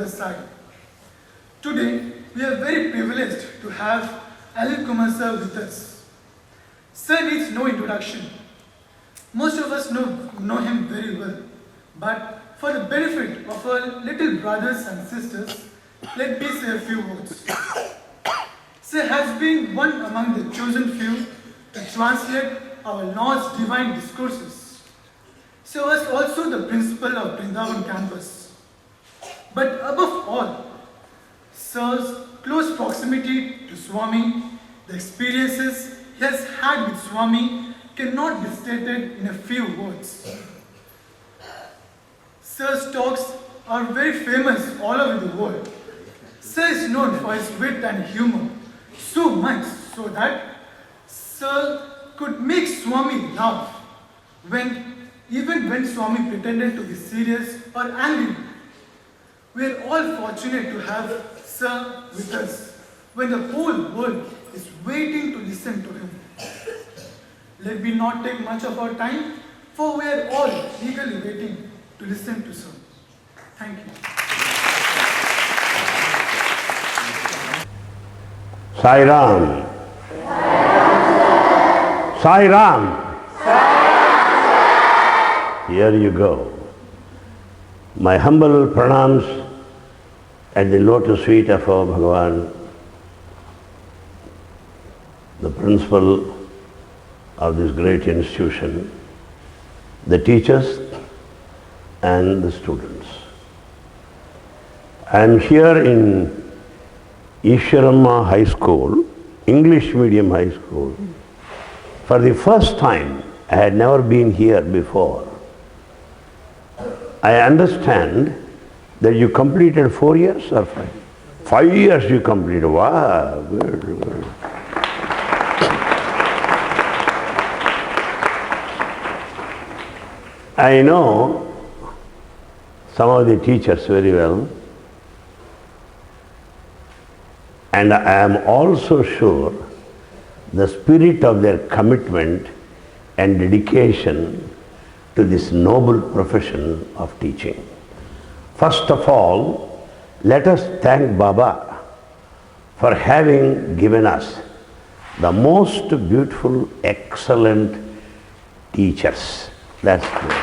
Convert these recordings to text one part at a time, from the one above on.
other side. Today, we are very privileged to have Alil Kumar sir with us. Sir needs no introduction. Most of us know him very well, but for the benefit of our little brothers and sisters, let me say a few words. Sir has been one among the chosen few to translate our Lord's divine discourses. Sir was also the principal of Vrindavan campus. But above all, Sir's close proximity to Swami, the experiences he has had with Swami cannot be stated in a few words. Sir's talks are very famous all over the world. Sir is known for his wit and humor, so much so that Sir could make Swami laugh even when Swami pretended to be serious or angry. We are all fortunate to have Sir with us when the whole world is waiting to listen to him. Let me not take much of our time, for we are all eagerly waiting to listen to Sir. Thank you. Sai Ram. Sai Ram. Here you go. My humble pranams at the lotus feet of our Bhagavan, the principal of this great institution, the teachers and the students. I am here in Ishwaramma High School, English medium high school. For the first time, I had never been here before. I understand that you completed 4 years or 5? 5 years you completed. Wow, good, good. I know some of the teachers very well, and I am also sure the spirit of their commitment and dedication to this noble profession of teaching. First of all, let us thank Baba for having given us the most beautiful, excellent teachers. That's good.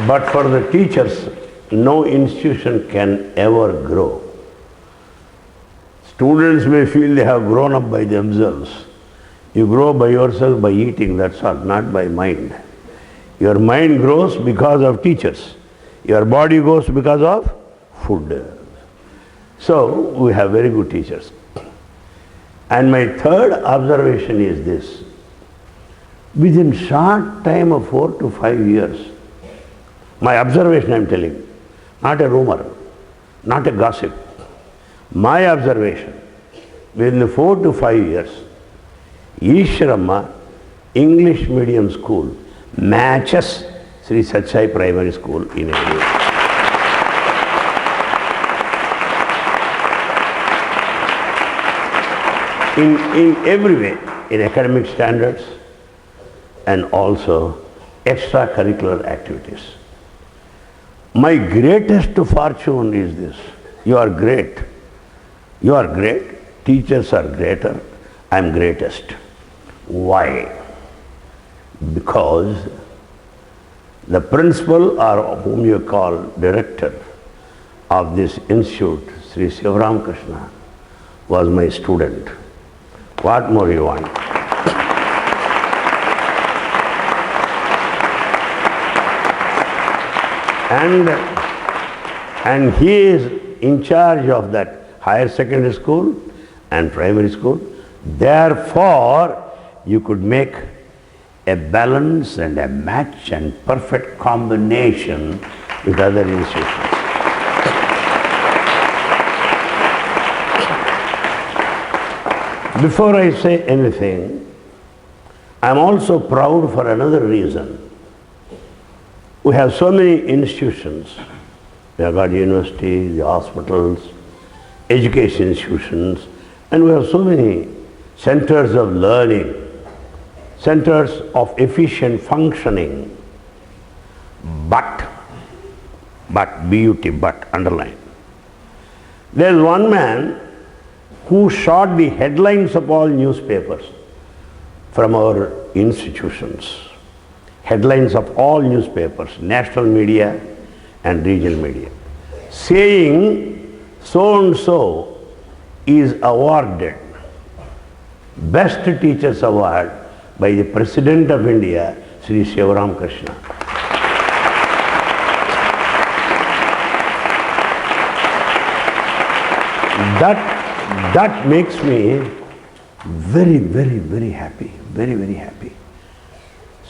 But for the teachers, no institution can ever grow. Students may feel they have grown up by themselves. You grow by yourself by eating, that's all, not by mind. Your mind grows because of teachers. Your body grows because of food. So, we have very good teachers. And my third observation is this. Within short time of 4 to 5 years, my observation I am telling, not a rumor, not a gossip. My observation, within 4 to 5 years, Ishwaramma English medium school matches Sri Satsai Primary School in India. In every way, in academic standards and also extracurricular activities. My greatest fortune is this. You are great. You are great. Teachers are greater. I am greatest. Why? Because the principal, or whom you call director of this institute, Sri Sivaram Krishna, was my student. What more you want? And he is in charge of that higher secondary school and primary school. Therefore, you could make a balance and a match and perfect combination with other institutions. Before I say anything, I am also proud for another reason. We have so many institutions. We have got universities, the hospitals, education institutions, and we have so many centers of learning. centers of efficient functioning. But, B-U-T, but, underline. There is one man who shot the headlines of all newspapers from our institutions. Headlines of all newspapers, national media and regional media, saying so and so is awarded Best Teachers Award by the President of India, Sri Shivaram Krishna. That makes me very, very, very happy, very, very happy.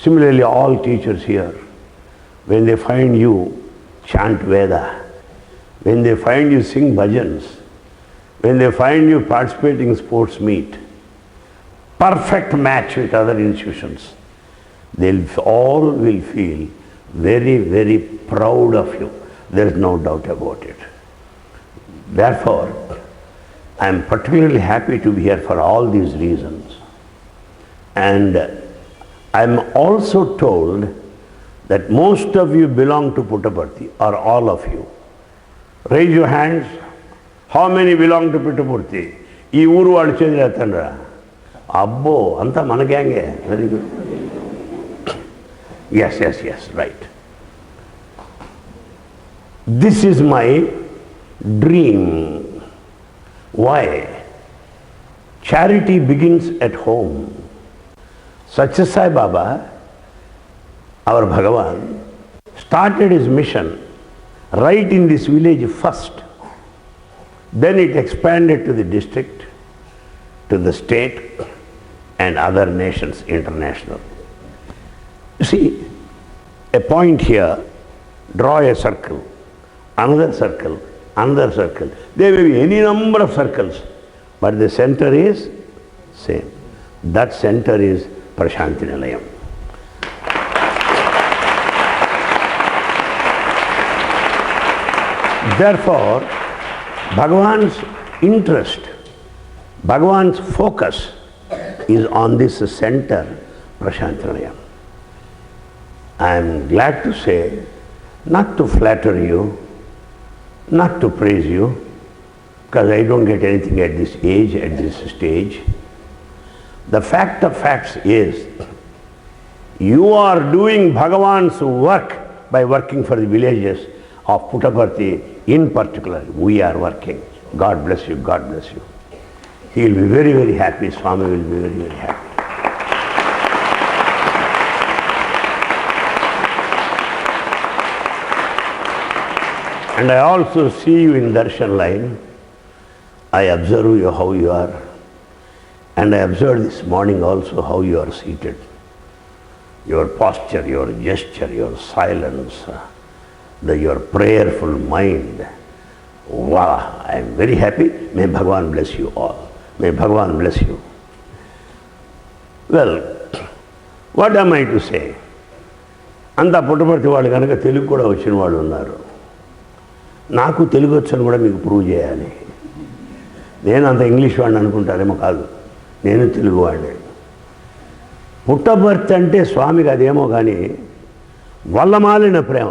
Similarly, all teachers here, when they find you chant Veda, when they find you sing bhajans, when they find you participating in sports meet, perfect match with other institutions, they'll all will feel very, very proud of you. There is no doubt about it. Therefore, I am particularly happy to be here for all these reasons. And I am also told that most of you belong to Puttaparthi, or all of you. Raise your hands. How many belong to Puttaparthi? Ee ఊరు వాడు చేతులు ఎత్తండిరా. అబ్బో అంతా మన గ్యాంగే. Very good. Yes, right. This is my dream. Why? Charity begins at home. Satya Sai Baba, our Bhagavan, started his mission right in this village first. Then it expanded to the district, to the state, and other nations, international. You see, a point here, draw a circle, another circle, another circle. There may be any number of circles, but the center is same. That center is Prashanti Nilayam. Therefore, Bhagavan's interest, Bhagavan's focus is on this center, Prashanti Nilayam. I am glad to say, not to flatter you, not to praise you, because I don't get anything at this age, at this stage. The fact of facts is, you are doing Bhagavan's work by working for the villages of Puttaparthi in particular. We are working. God bless you, God bless you. He will be very, very happy. Swami will be very, very happy. And I also see you in darshan line. I observe you how you are. And I observed this morning also how you are seated. Your posture, your gesture, your silence, your prayerful mind. Wow, I am very happy. May Bhagavan bless you all. May Bhagavan bless you. Well, what am I to say? అంతా పుట్టపర్తి వాళ్ళు కనుక తెలుగు కూడా వచ్చిన వాళ్ళు ఉన్నారు. నాకు తెలుగు వచ్చని కూడా మీకు ప్రూవ్ చేయాలి. నేను అంత ఇంగ్లీష్ వాడిని అనుకుంటారేమో కాదు, నేను తెలుగు వాడిని. పుట్టపర్తి అంటే స్వామికి అదేమో కానీ వల్లమాలిన ప్రేమ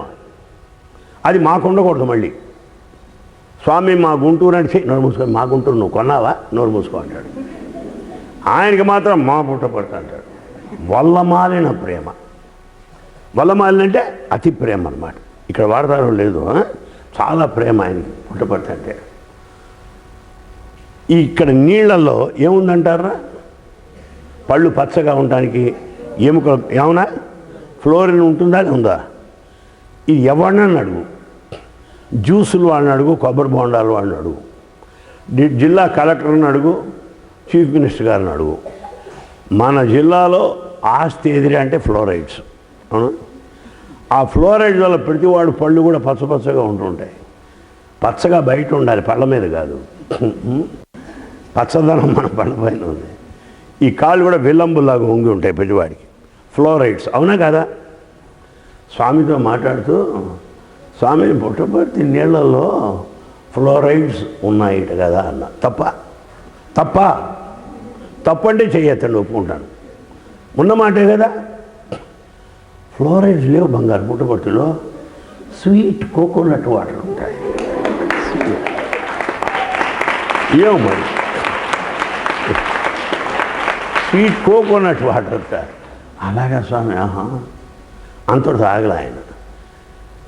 అది మాకు ఉండకూడదు. మళ్ళీ స్వామి మా గుంటూరు అంటే నోరు మూసుకొని, మా గుంటూరు నువ్వు కొన్నావా, నోరు మూసుకో అంటాడు. ఆయనకి మాత్రం మా పుట్టపర్తి అంటాడు. వల్లమాలిన ప్రేమ. వల్లమాలిన అంటే అతి ప్రేమ అన్నమాట. ఇక్కడ వాడతారో లేదు, చాలా ప్రేమ ఆయనకి పుట్టపర్తి అంటే. ఇక్కడ నీళ్లలో ఏముందంటారా? పళ్ళు పచ్చగా ఉండటానికి ఎముకలు ఏమన్నా ఫ్లోరిన్ ఉంటుందా ఉందా? ఇది ఎవరినని అడుగు, జ్యూసులు వాళ్ళని అడుగు, కొబ్బరి బోండాలు వాళ్ళని అడుగు, జిల్లా కలెక్టర్ని అడుగు, చీఫ్ మినిస్టర్ గారిని అడుగు. మన జిల్లాలో ఆస్తి ఎదిరి అంటే ఫ్లోరైడ్స్. అవును, ఆ ఫ్లోరైడ్ వల్ల ప్రతివాడు పళ్ళు కూడా పచ్చపచ్చగా ఉంటుంటాయి. పచ్చగా బయట ఉండాలి, పళ్ళ మీద కాదు. పచ్చదనం మన పళ్ళ పైన ఉంది. ఈ కాళ్ళు కూడా విల్లంబులాగా ఉంగి ఉంటాయి ప్రతివాడికి. ఫ్లోరైడ్స్ అవునా కదా? స్వామితో మాట్లాడుతూ, స్వామి పుట్టపర్తి నీళ్లలో ఫ్లోరైడ్స్ ఉన్నాయిట కదా అన్న. తప్ప తప్ప తప్పంటే చెయ్యొద్దండి, ఒప్పుకుంటాను. ఉన్నమాటే కదా. ఫ్లోరైడ్స్ లేవు బంగారు పుట్టపర్తిలో, స్వీట్ కోకోనట్ వాటర్ ఉంటాయి. ఏమో మరి స్వీట్ కోకోనట్ వాటర్ ఉంటాయి. అలాగా స్వామి, అంతటి ఆగల ఆయన.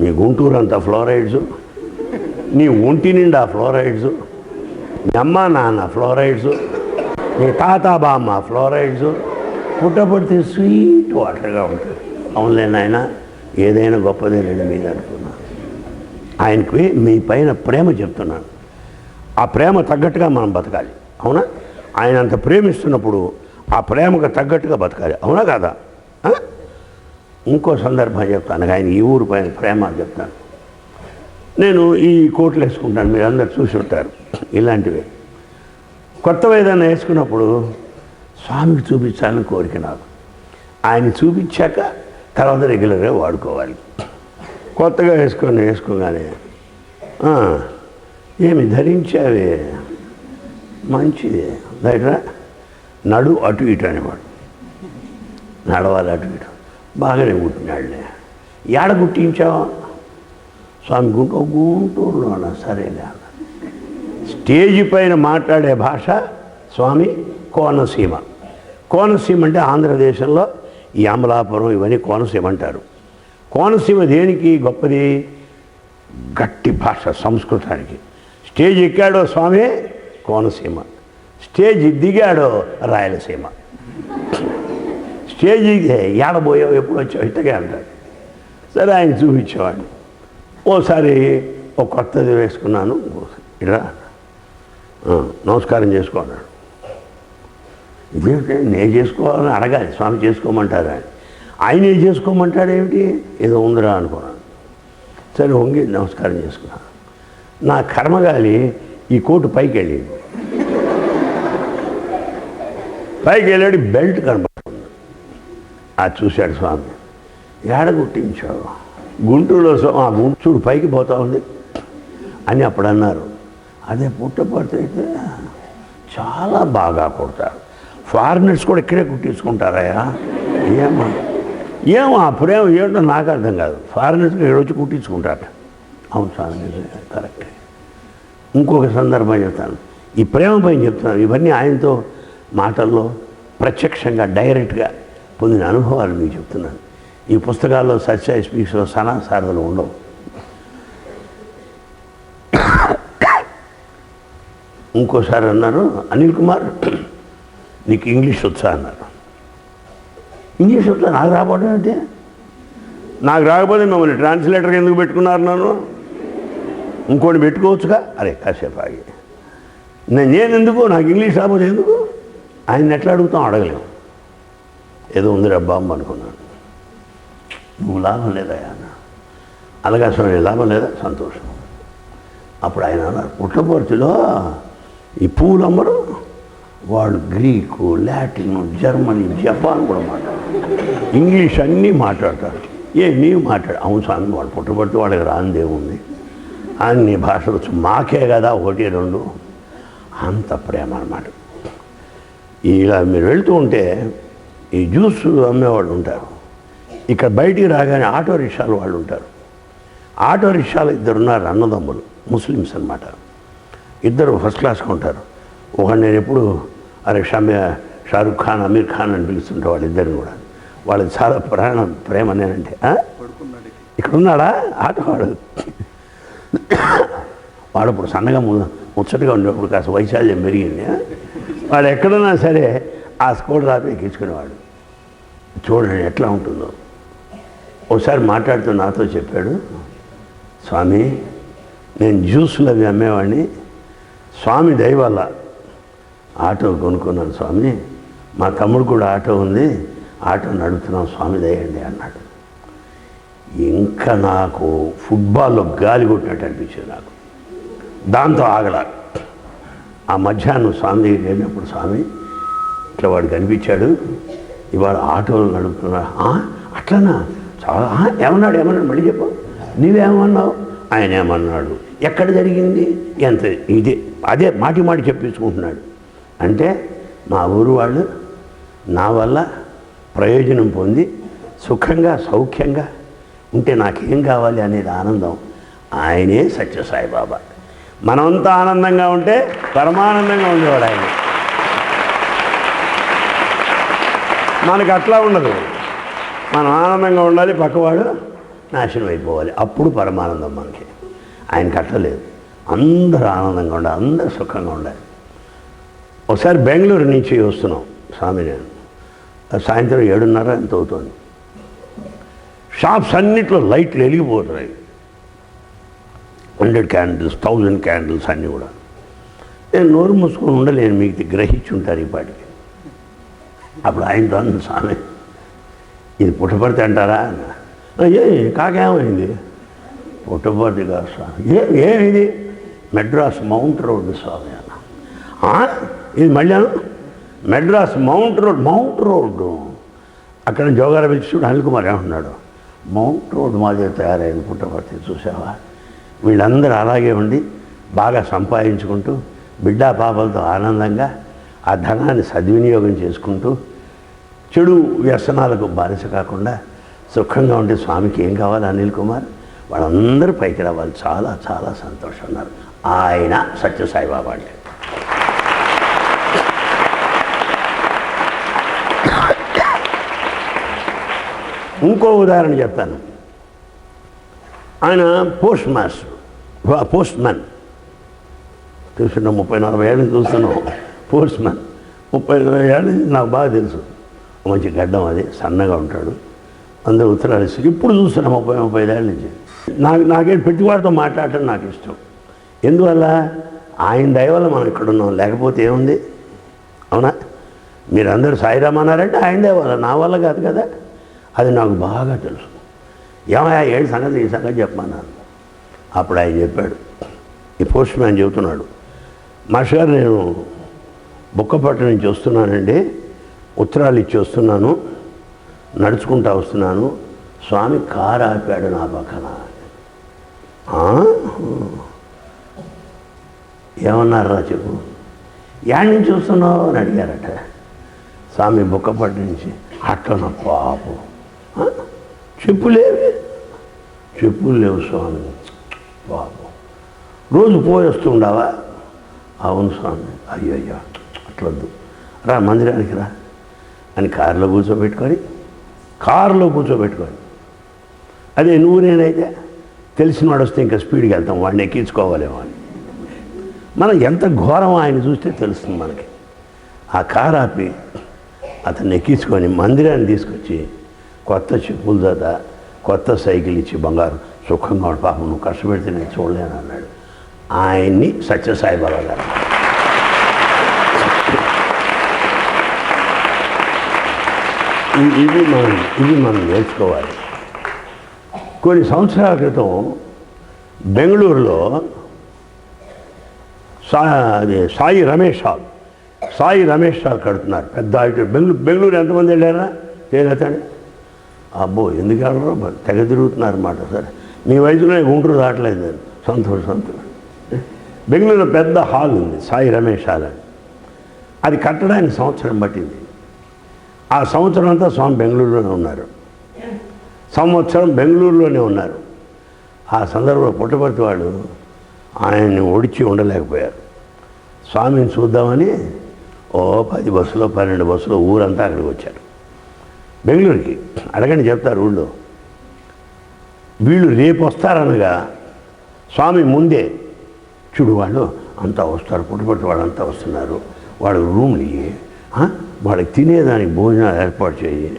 నీ గుంటూరు అంతా ఫ్లోరైడ్స్, నీ ఒంటి నిండా ఫ్లోరైడ్స్, నీ అమ్మ నాన్న ఫ్లోరైడ్స్, నీ తాత బామ్మ ఫ్లోరైడ్స్, పుట్టపడితే స్వీట్ వాటర్గా ఉంటుంది. అవునులే నాయన, ఏదైనా గొప్పదే లేని మీద అనుకున్నాను. ఆయనకి మీ పైన ప్రేమ చెప్తున్నాను. ఆ ప్రేమ తగ్గట్టుగా మనం బతకాలి, అవునా? ఆయన అంత ప్రేమిస్తున్నప్పుడు ఆ ప్రేమకు తగ్గట్టుగా బతకాలి, అవునా కాదా? ఇంకో సందర్భం చెప్తాను. ఆయన ఈ ఊరు పైన ప్రేమ చెప్తాను. నేను ఈ కోట్లు వేసుకుంటాను, మీరు అందరు చూసి ఉంటారు ఇలాంటివి. కొత్తవి ఏదైనా వేసుకున్నప్పుడు స్వామికి చూపించాలని కోరిక నాకు. ఆయన చూపించాక తర్వాత రెగ్యులర్గా వాడుకోవాలి. కొత్తగా వేసుకోగానే ఏమి ధరించావే, మంచిది దగ్గర నడు అటు ఇటు అనేవాడు. నడవాలి అటు ఇటు, బాగానే కుట్టినాడులే. ఏడ కుట్టించావా? స్వామి గుంటూరులో అన్న. సరేలే అన్న. స్టేజీ పైన మాట్లాడే భాష స్వామి కోనసీమ. కోనసీమ అంటే ఆంధ్రదేశంలో ఈ అమలాపురం ఇవన్నీ కోనసీమ అంటారు. కోనసీమ దేనికి గొప్పది? గట్టి భాష, సంస్కృతానికి. స్టేజ్ ఎక్కాడో స్వామి కోనసీమ, స్టేజ్ దిగాడో రాయలసీమ. స్టేజీకి ఏడబోయావు, ఎప్పుడు వచ్చావు, ఇట్టగే అంటాడు. సరే ఆయన చూపించేవాడిని. ఓసారి ఒక కొత్తది వేసుకున్నాను, ఇలా నమస్కారం చేసుకో అన్నాడు. ఇదేంటి నేను చేసుకోవాలని అడగాలి, స్వామి చేసుకోమంటారా? ఆయనే చేసుకోమంటాడు ఏమిటి, ఏదో ఉందిరా అనుకున్నాను. సరే వంగి నమస్కారం చేసుకున్నాను. నా కర్మగాలి ఈ కోటు పైకి వెళ్ళింది. పైకి వెళ్ళాడు, బెల్ట్ కనబడుతుంది. అది చూశాడు స్వామి. ఏడ గుట్టించావు? గుంటూరులో చూడు పైకి పోతా ఉంది అని అప్పుడు అన్నారు. అదే పుట్టపర్తి అయితే చాలా బాగా కుడతారు. ఫారినర్స్ కూడా ఇక్కడే కుట్టించుకుంటారయ్యా. ఏమో ఆ ప్రేమ ఏంటో నాకు అర్థం కాదు. ఫారినర్స్కి ఇక్కడ వచ్చి కుట్టించుకుంటారు. అవును స్వామి, కరెక్టే. ఇంకొక సందర్భం చెప్తాను, ఈ ప్రేమ పైన చెప్తాను. ఇవన్నీ ఆయనతో మాటల్లో ప్రత్యక్షంగా డైరెక్ట్గా పొందిన అనుభవాలు మీకు చెప్తున్నాను. ఈ పుస్తకాల్లో సత్య స్పీక్స్లో సనా సారథలు ఉండవు. ఇంకోసారి అన్నారు, అనిల్ కుమార్ నీకు ఇంగ్లీష్ వచ్చా అన్నారు. ఇంగ్లీష్ వచ్చా? నాకు రాకపోవడం అంటే, నాకు రాకపోతే మిమ్మల్ని ట్రాన్స్లేటర్కి ఎందుకు పెట్టుకున్నారు? నన్ను ఇంకోటి పెట్టుకోవచ్చుగా. అరే కాసేపు ఆగి, నేను ఎందుకు, నాకు ఇంగ్లీష్ రాకపోతే ఎందుకు? ఆయన ఎట్లా అడుగుతాం, అడగలేము. ఏదో ఉంది రబ్బామ్మ అనుకున్నాను. నువ్వు లాభం లేదా అన్న. అలాగా స్వామి, లాభం లేదా? సంతోషం. అప్పుడు ఆయన అన్నారు, పుట్టపర్తిలో ఈ పూలు అమ్మరు వాళ్ళు గ్రీకు, లాటిన్, జర్మనీ, జపాన్ కూడా మాట్లాడతారు, ఇంగ్లీష్ అన్నీ మాట్లాడతారు. నీవు మాట్లాడు? అవును స్వామి, వాళ్ళు పుట్టపర్తి వాళ్ళకి రానిదేముంది, అన్ని భాషలు మాకే కదా ఒకటి రెండు. అంత ప్రేమ అన్నమాట. ఇలా మీరు వెళ్తూ ఉంటే ఈ జ్యూస్ అమ్మేవాళ్ళు ఉంటారు. ఇక్కడ బయటికి రాగానే ఆటో రిక్షాలు వాళ్ళు ఉంటారు. ఆటో రిక్షాలు ఇద్దరు ఉన్నారు, అన్నదమ్ములు, ముస్లిమ్స్ అన్నమాట. ఇద్దరు ఫస్ట్ క్లాస్గా ఉంటారు. ఒకటి నేను ఎప్పుడు అరే షారుఖ్ ఖాన్, అమీర్ ఖాన్ అని పిలుస్తుంటే వాళ్ళిద్దరిని కూడా. వాళ్ళకి చాలా ప్రేమ నేనంటే. ఇక్కడ ఉన్నాడా ఆటో వాడు? వాడు ఇప్పుడు సన్నగా ముచ్చటగా ఉండేప్పుడు కాస్త వైశాల్యం పెరిగింది. వాడు ఎక్కడున్నా సరే ఆ స్కూల్ రాపి ఎక్కించుకునేవాడు. చూడండి ఎట్లా ఉంటుందో. ఒకసారి మాట్లాడుతూ నాతో చెప్పాడు, స్వామి నేను జ్యూసులు అవి అమ్మేవాడిని, స్వామి దయ వల్ల ఆటో కొనుక్కున్నాను స్వామి, మా తమ్ముడు కూడా ఆటో ఉంది, ఆటో నడుపుతున్నాం స్వామి దయండి అన్నాడు. ఇంకా నాకు ఫుట్బాల్లో గాలి కొట్టినట్టు అనిపించింది నాకు. దాంతో ఆగల. ఆ మధ్యాహ్నం స్వామి దగ్గరికి వెళ్ళినప్పుడు స్వామి ఇట్లా వాడు కనిపించాడు, ఇవాళ ఆటోలు నడుపుతున్నా. అట్లనా? చాలా ఏమన్నాడు మళ్ళీ చెప్పు. నీవేమన్నావు? ఆయన ఏమన్నాడు, ఎక్కడ జరిగింది, ఎంత, ఇదే అదే మాటి మాటి చెప్పించుకుంటున్నాడు. అంటే మా ఊరు వాళ్ళు నా వల్ల ప్రయోజనం పొంది సుఖంగా సౌఖ్యంగా ఉంటే నాకేం కావాలి అనేది ఆనందం. ఆయనే సత్యసాయిబాబా. మనమంతా ఆనందంగా ఉంటే పరమానందంగా ఉండేవాడు ఆయన. మనకు అట్లా ఉండదు. మనం ఆనందంగా ఉండాలి, పక్కవాడు నాశనం అయిపోవాలి, అప్పుడు పరమానందం మనకి. ఆయనకి అట్లలేదు. అందరూ ఆనందంగా ఉండాలి, అందరూ సుఖంగా ఉండాలి. ఒకసారి బెంగళూరు నుంచి వస్తున్నాం స్వామి నేను. సాయంత్రం 7:30 ఎంత అవుతుంది. షాప్స్ అన్నిట్లో లైట్లు వెలిగిపోతున్నాయి. 100 క్యాండిల్స్ 1000 క్యాండిల్స్ అన్నీ కూడా. నేను నోరు మూసుకొని ఉండలేను, మీకు గ్రహించి ఉంటారు ఈ పాటికి. అప్పుడు ఆయనతో అన్న, స్వామి ఇది పుట్టపర్తి అంటారా అన్న. ఏ కాకేమైంది? పుట్టపర్తి కాదు స్వామి. ఏమిది? మెడ్రాస్ మౌంట్ రోడ్డు స్వామి అన్న. ఇది మళ్ళీ మెడ్రాస్ మౌంట్ రోడ్డు. అక్కడ జోగార పిలిచి అనిల్ కుమార్ ఏమంటున్నాడు, మౌంట్ రోడ్ మాదిరి తయారైంది పుట్టపర్తి, చూసావా? వీళ్ళందరూ అలాగే ఉండి బాగా సంపాదించుకుంటూ బిడ్డా పాపలతో ఆనందంగా ఆ ధనాన్ని సద్వినియోగం చేసుకుంటూ చెడు వ్యసనాలకు బానిస కాకుండా సుఖంగా ఉంటే స్వామికి ఏం కావాలి అనిల్ కుమార్? వాళ్ళందరూ పైకి రావాలి. చాలా చాలా సంతోషం అన్నారు. ఆయన సత్యసాయిబాబా అంటే. ఇంకో ఉదాహరణ చెప్తాను. ఆయన పోస్ట్మన్ చూస్తున్నాం. 30-40 ఏళ్ళ నుంచి చూస్తున్నాం. పోస్ట్మన్ 30-40 ఏళ్ళ నుంచి నాకు బాగా తెలుసు. మంచి గడ్డం, అది సన్నగా ఉంటాడు, అందరూ ఉత్తరాలు ఇస్తారు. ఇప్పుడు చూస్తున్నాం 30-35 ఏళ్ళ నుంచి. నాకేం ప్రతివాడితో మాట్లాడటం నాకు ఇష్టం. ఎందువల్ల? ఆయన దయ వల్ల మనం ఇక్కడ ఉన్నాం, లేకపోతే ఏముంది? అవునా? మీరందరూ సాయిరామ్ అన్నారంటే ఆయన దయ వల్ల, నా వల్ల కాదు కదా. అది నాకు బాగా తెలుసు. ఏమయ్యా ఈ సంగతి చెప్పమన్నాను. అప్పుడు ఆయన చెప్పాడు, ఈ పోస్ట్ మ్యాన్ చెబుతున్నాడు, మాస్టర్ గారు నేను బుక్కపట్టు నుంచి వస్తున్నానండి, ఉత్తరాలు ఇచ్చి వస్తున్నాను, నడుచుకుంటూ వస్తున్నాను, స్వామి కారు ఆపాడు నా పక్కన. ఏమన్నారా చెప్పు? యాడ్ నుంచి వస్తున్నావు అని అడిగారట. స్వామి బుక్కపట్టు నుంచి. అట్లా నా పాపం, చెప్పులు లేవు స్వామి. పాపం రోజు పోయేస్తుండవా? అవును స్వామి. అయ్యయ్యా అట్లొద్దు, రా మందిరానికి రా అని కారులో కూర్చోబెట్టుకొని అదే నువ్వు నేనైతే తెలిసిన వాడు వస్తే ఇంకా స్పీడ్కి వెళ్తాం, వాడిని ఎక్కించుకోవాలేమో అని. మనం ఎంత ఘోరం ఆయన చూస్తే తెలుస్తుంది మనకి. ఆ కారు ఆపి అతన్ని ఎక్కించుకొని మందిరాన్ని తీసుకొచ్చి కొత్త చెప్పుల దాత, కొత్త సైకిల్ ఇచ్చి బంగారు సుఖంగా ఉండి, పాపం నువ్వు కష్టపెడితే నేను చూడలేను అన్నాడు. ఆయన్ని సత్యసాయిబాబా గారు. ఇది మనం నేర్చుకోవాలి. కొన్ని సంవత్సరాల క్రితం బెంగళూరులో సాయి రమేష్ హాల్ కడుతున్నారు. పెద్ద బెంగళూరు ఎంతమంది వెళ్ళారా? తేగతండి. అబ్బో ఎందుకు వెళ్ళరు? తెగ తిరుగుతున్నారు అన్నమాట. సరే మీ వయసులో గుంటూరు దాటలేదు నేను. సంతోషం. బెంగళూరులో పెద్ద హాల్ ఉంది, సాయి రమేష్ హాల్ అని. అది కట్టడానికి సంవత్సరం పట్టింది. ఆ సంవత్సరం అంతా స్వామి బెంగళూరులోనే ఉన్నారు. ఆ సందర్భంలో పుట్టపర్తి వాళ్ళు ఆయన్ని ఒడిచి ఉండలేకపోయారు. స్వామిని చూద్దామని 10 బస్సులో 12 బస్సులో ఊరంతా అక్కడికి వచ్చారు బెంగళూరుకి. అడగండి చెప్తారు ఊళ్ళో. వీళ్ళు రేపు వస్తారనగా స్వామి ముందే చూడు వాళ్ళు అంతా వస్తారు, పుట్టపర్తి వాళ్ళంతా వస్తున్నారు, వాళ్ళకి రూమ్లు ఇయ్యి, వాళ్ళకి తినేదానికి భోజనాలు ఏర్పాటు చేయి,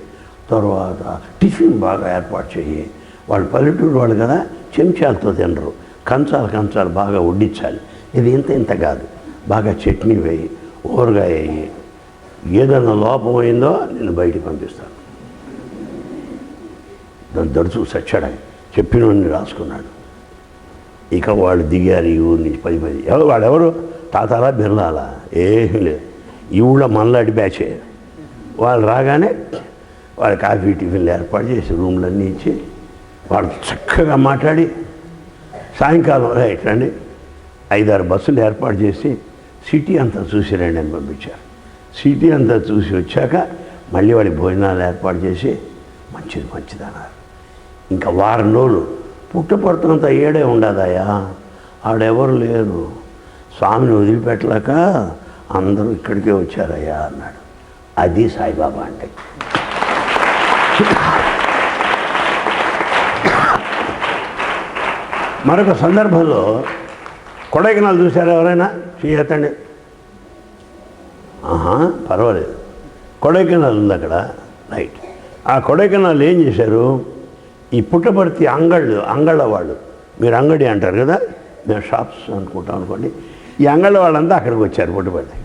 తర్వాత టిఫిన్ బాగా ఏర్పాటు చేయి. వాళ్ళు పల్లెటూరు వాళ్ళు కదా, చెంచాలతో తినరు, కంచాలు బాగా వడ్డించాలి. ఇది ఇంత కాదు, బాగా చట్నీ వేయి, ఊరగాయ వేయి, ఏదైనా లోపం అయిందో నేను బయటికి పంపిస్తాను. దాన్ని దడుచు సచ్చాడు. చెప్పినోడిని రాసుకున్నాడు. ఇక వాళ్ళు దిగారు ఈ ఊరి నుంచి 10 వాడెవరు? తాతాలా బిర్లాలా? ఏమీ లేదు. ఈ ఊళ్ళో మనలాంటి బ్యాచే. వాళ్ళు రాగానే వాళ్ళ కాఫీ టిఫిన్లు ఏర్పాటు చేసి రూమ్లన్నీ ఇచ్చి వాళ్ళు చక్కగా మాట్లాడి సాయంకాలం రండి 5-6 బస్సులు ఏర్పాటు చేసి సిటీ అంతా చూసి రండి అని పంపించారు. సిటీ అంతా చూసి వచ్చాక మళ్ళీ వాడికి భోజనాలు ఏర్పాటు చేసి మంచిది అన్నారు. ఇంకా వారం రోజులు పుట్టపడుతున్నంత ఏడే ఉండదయ్యా, ఆడెవరు లేరు, స్వామిని వదిలిపెట్టలేక అందరూ ఇక్కడికే వచ్చారయ్యా అన్నాడు. అది సాయిబాబా అంటే. మరొక సందర్భంలో కొడైకెనాల్ చూశారు ఎవరైనా? చేయతండి. పర్వాలేదు, కొడైకెనాల్ ఉంది అక్కడ, రైట్. ఆ కొడైకెనాల్ ఏం చేశారు, ఈ పుట్టపర్తి అంగళ్ళ వాళ్ళు, మీరు అంగడి అంటారు కదా, మేము షాప్స్ అనుకుంటాం అనుకోండి, ఈ అంగళ్ళ వాళ్ళంతా అక్కడికి వచ్చారు. పుట్టపర్తి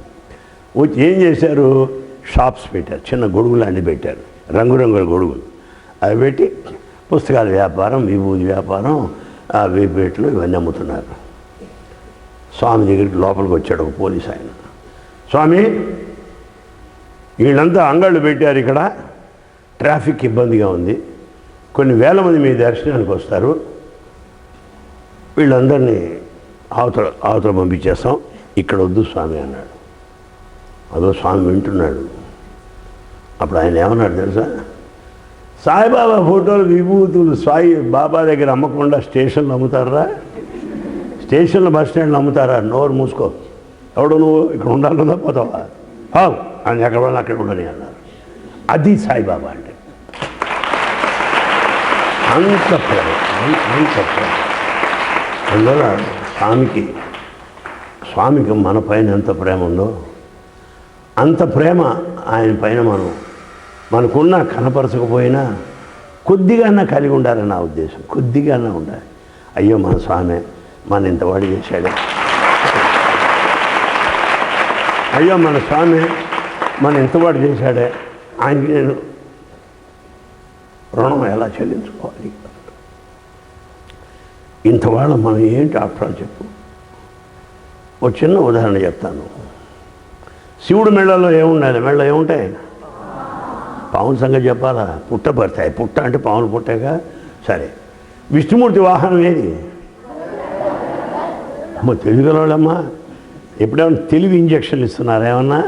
వచ్చి ఏం చేశారు, షాప్స్ పెట్టారు, చిన్న గొడుగులు అన్నీ పెట్టారు, రంగురంగుల గొడుగులు. అవి పెట్టి పుస్తకాల వ్యాపారం, విభూతి వ్యాపారం, వేపేట్లు ఇవన్నీ అమ్ముతున్నారు. స్వామి దగ్గరికి లోపలికి వచ్చాడు ఒక పోలీస్ ఆయన. స్వామి, వీళ్ళంతా అంగళ్ళు పెట్టారు, ఇక్కడ ట్రాఫిక్ ఇబ్బందిగా ఉంది, కొన్ని వేల మంది మీ దర్శనానికి వస్తారు, వీళ్ళందరినీ అవతల పంపించేస్తాం, ఇక్కడ వద్దు స్వామి అన్నాడు. అదో స్వామి వింటున్నాడు. అప్పుడు ఆయన ఏమన్నాడు తెలుసా, సాయిబాబా ఫోటోలు విభూతులు సాయి బాబా దగ్గర అమ్మకుండా స్టేషన్లో అమ్ముతారా, స్టేషన్లో బస్ స్టాండ్లో అమ్ముతారా, నోరు మూసుకో, ఎవడు నువ్వు ఇక్కడ ఉండాలన్నా పోతావా, అని ఎక్కడ వాళ్ళని అక్కడ ఉండని అన్నారు. అది సాయిబాబా అంటే. అంత ప్రేమ, అంత ప్రేమ. అందువల్ల స్వామికి మన పైన ఎంత ప్రేమ ఉందో అంత ప్రేమ ఆయన పైన మనకున్న కనపరచకపోయినా కొద్దిగానా కలిగి ఉండాలని నా ఉద్దేశం. కొద్దిగానా ఉండాలి. అయ్యో మన స్వామి మన ఇంతవాడు చేశాడే, అయ్యో మన స్వామి మన ఇంతవాడు చేశాడే, ఆయనకి నేను రుణం ఎలా చెల్లించుకోవాలి? ఇంతవాళ్ళం మనం ఏంటి ఆఫ్టర్ చెప్పు. ఒక చిన్న ఉదాహరణ చెప్తాను. శివుడు మెళ్ళలో ఏముండాలి? మెళ్ళ ఏముంటాయి? పావుల సంగతి చెప్పాలా? పుట్ట పడతాయి. పుట్ట అంటే పావులు పుట్టాక సరే. విష్ణుమూర్తి వాహనం ఏది? తెలుగులోళ్ళమ్మా ఎప్పుడేమన్నా తెలివి ఇంజక్షన్లు ఇస్తున్నారా ఏమన్నా?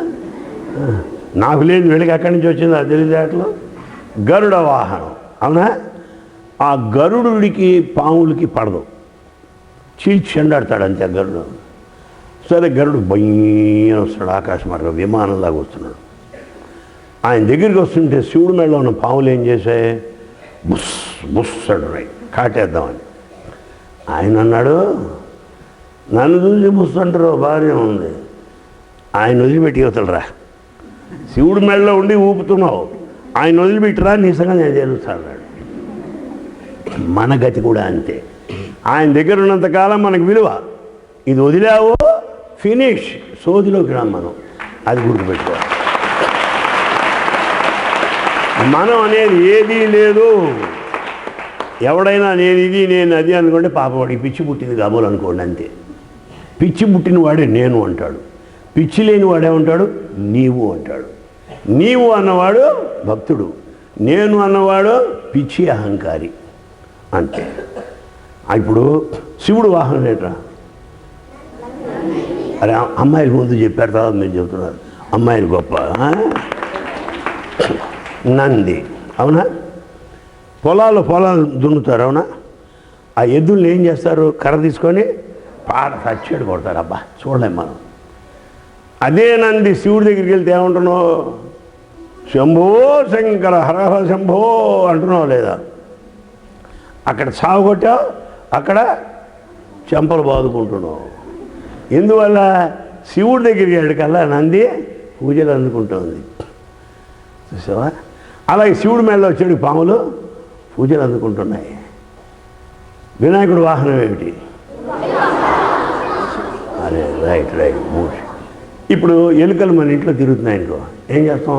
నాకు లేదు, వీళ్ళకి ఎక్కడి నుంచి వచ్చింది ఆ తెలివితేటలో. గరుడ వాహనం, అవునా? ఆ గరుడుడికి పాములకి పడదు, చీల్చి చెండాడతాడు అంతే గరుడు. సరే, గరుడు బయ్యన వస్తాడు, ఆకాశ మార్గం విమానంలాగా వస్తున్నాడు. ఆయన దగ్గరికి వస్తుంటే శివుడి మెడలో ఉన్న పాములు ఏం చేశాయి? బుస్సాడు, రైట్, కాటేద్దామని. ఆయన అన్నాడు, నన్ను చూసి బుస్సంటారు, బాగానే ఉంది, ఆయన వదిలిపెట్టి వదలరా, శివుడి మెడలో ఉండి ఊపుతున్నావు, ఆయన వదిలిపెట్టిరా, నీ సంగతి నేను తెలుస్తాను. మన గతి కూడా అంతే. ఆయన దగ్గర ఉన్నంతకాలం మనకు విలువ, ఇది వదిలావో ఫినిష్, సోదిలోకి రా మనం. అది గుర్తుపెట్టుకోవాలి. మనం అనేది ఏదీ లేదు. ఎవడైనా నేను ఇది నేను అది అనుకోండి, పాప వాడికి పిచ్చి పుట్టింది కాబోలు అనుకోండి, అంతే. పిచ్చి పుట్టిన వాడే నేను అంటాడు, పిచ్చి లేని వాడేమంటాడు? నీవు అంటాడు. నీవు అన్నవాడు భక్తుడు, నేను అన్నవాడు పిచ్చి అహంకారి, అంతే. ఇప్పుడు శివుడు వాహనం ఏంట్రా? అరే, అమ్మాయిల ముందు చెప్పారు, తర్వాత మీరు చెబుతున్నారు అమ్మాయిలు గొప్ప. నంది, అవునా? పొలాలు దున్నుతారు, అవునా? ఆ ఎద్దుల్ని ఏం చేస్తారు? కర్ర తీసుకొని సచ్చేడు కొడతారు. అబ్బా, చూడలేం మనం. అదే నంది శివుడి దగ్గరికి వెళ్తే ఏమంటున్నావు? శంభో శంకర హర హర శంభో అంటున్నావు లేదా? అక్కడ సాగు కొట్టావు, అక్కడ చెంపలు బాదుకుంటున్నావు. ఎందువల్ల? శివుడి దగ్గరికి వెళ్ళకల్లా నంది పూజలు అందుకుంటుంది, చూసావా? అలాగే శివుడి మేడలో వచ్చేడు పాములు పూజలు అందుకుంటున్నాయి. వినాయకుడు వాహనం ఏమిటి? అరే, రైట్. మూడు. ఇప్పుడు ఎలుకలు మన ఇంట్లో తిరుగుతున్నాయి అనుకో, ఏం చేస్తాం?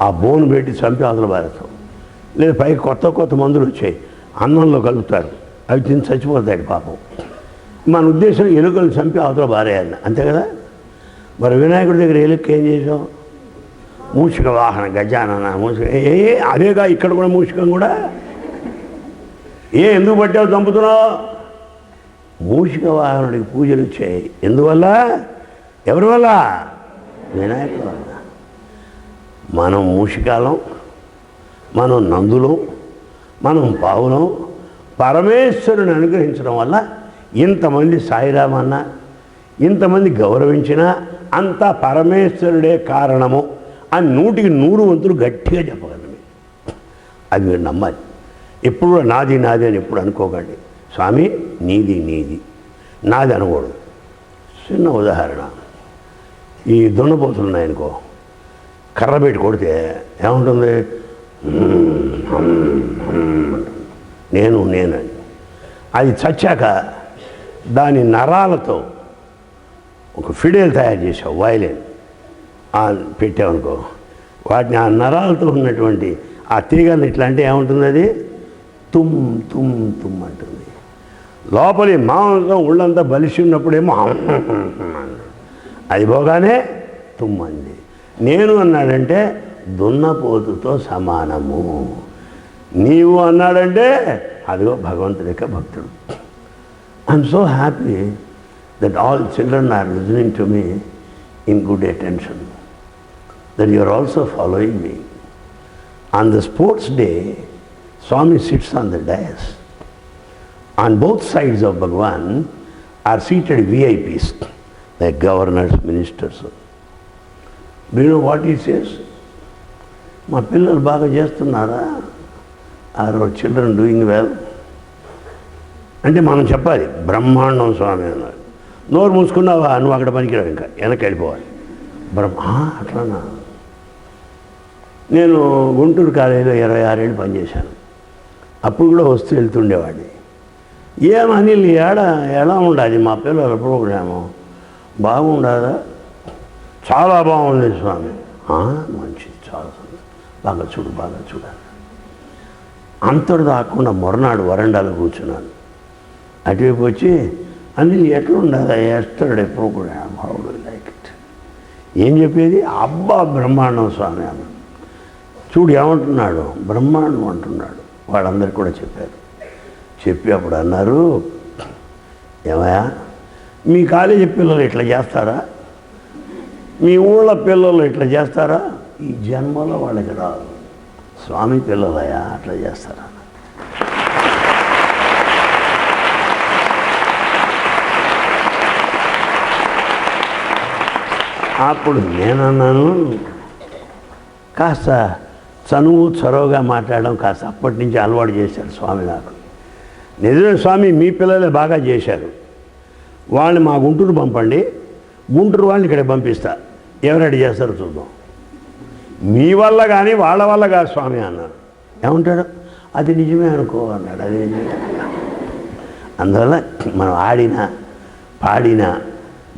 ఆ బోను పెట్టి చంపి అవతల పారేస్తాం. లేదా పైకి కొత్త మందులు వచ్చాయి, అన్నంలో కలుపుతారు, అవి తిని చచ్చిపోతాయి పాపం. మన ఉద్దేశం ఎలుకలు చంపి అవతల పారేయాలి, అంతే కదా? మరి వినాయకుడి దగ్గర ఎలుక ఏం చేసాం? మూషిక వాహన గజానన మూషిక. అదేగా ఇక్కడ కూడా మూషికం కూడా. ఎందుకు పట్టావు చంపుతున్నావు? మూషిక వాహనుడికి పూజలు వచ్చాయి. ఎందువల్ల? ఎవరి వల్ల? వినాయకుడి వల్ల. మనం మూషికాలం, మనం నందులం, మనం పావులం. పరమేశ్వరుని అనుగ్రహించడం వల్ల ఇంతమంది సాయిరామన్న, ఇంతమంది గౌరవించినా అంతా పరమేశ్వరుడే కారణము అని 100కి 100 వంతులు గట్టిగా చెప్పగలను. అది మీరు నమ్మాలి. ఎప్పుడు నాది నాది అని ఎప్పుడు అనుకోకండి. స్వామి నీది నీది, నాది అనకూడదు. చిన్న ఉదాహరణ, ఈ దున్నపోతులు ఉన్నాయనుకో, కర్ర పెట్టి కొడితే ఏముంటుంది? నేను నేనని. అది చచ్చాక దాని నరాలతో ఒక ఫిడేల్ తయారు చేసావు, వయలిన్ పెట్టావనుకో, వాటిని ఆ నరాలతో ఉన్నటువంటి ఆ తీగలు ఇట్లా అంటే ఏముంటుంది? అది తుమ్ తుమ్ తుమ్ అంటుంది. లోపలి మాంసం ఒళ్ళంతా బలిసి ఉన్నప్పుడేమో అది పోగానే తుమ్మంది. నేను అన్నాడంటే దున్నపోతుతో సమానము. నీవు అన్నాడంటే అదిగో భగవంతుడి యొక్క భక్తుడు. I'm so happy that all children are listening to me in good attention, that you are also following me. On the sports day, Swami sits on the dais. On both sides of Bhagavan are seated VIPs, like governors, ministers. Do you know what he says? మా పిల్లలు బాగా చేస్తున్నారా? Are our children doing well? అంటే మనం చెప్పాలి, బ్రహ్మాండం స్వామి అన్నారు. నోరు మూసుకున్నావా, నువ్వు అక్కడ పనికిరావు, ఇంకా వెనక్కి వెళ్ళిపోవాలి. అట్లానా? నేను గుంటూరు కాలేజీలో 26 ఏళ్ళు పనిచేశాను. అప్పుడు కూడా వస్తూ వెళ్తుండేవాడిని. ఏమని ఎలా ఉండాలి మా పిల్లల ప్రోగ్రాము? బాగుండాలా? చాలా బాగుంది స్వామి. మంచిది, చాలా బాగా చూడాలి. అంతటి దాకుండా మొరనాడు వరండాలో కూర్చున్నాను. అటువైపు వచ్చి అనిల్ ఎట్లా ఉండాలి, yesterday programme, how do like it? ఏం చెప్పేది? అబ్బా బ్రహ్మాండం స్వామి అన్న. చూడు ఏమంటున్నాడు, బ్రహ్మాండం అంటున్నాడు. వాళ్ళందరికీ కూడా చెప్పారు. చెప్పి అప్పుడు అన్నారు, ఏమయ్యా మీ కాలేజీ పిల్లలు ఇట్లా చేస్తారా? మీ ఊళ్ళ పిల్లలు ఇట్లా చేస్తారా? ఈ జన్మలో వాళ్ళకి రాదు. స్వామి పిల్లలయ్యా అట్లా చేస్తారా? అప్పుడు నేనన్నాను, కాస్త చొరవగా మాట్లాడడం కాస్త అప్పటి నుంచి అలవాటు చేశారు స్వామి నాకు. నిజమే స్వామి, మీ పిల్లలే బాగా చేశారు, వాళ్ళని మా గుంటూరు పంపండి, గుంటూరు వాళ్ళని ఇక్కడికి పంపిస్తా, ఎవరు రెడీ చేస్తారో చూద్దాం. మీ వల్ల కానీ వాళ్ళ వల్ల కాదు స్వామి అన్నారు. ఏమంటాడు? అది నిజమే అనుకో అన్నాడు. అది నిజమే. అందువల్ల మనం ఆడిన పాడిన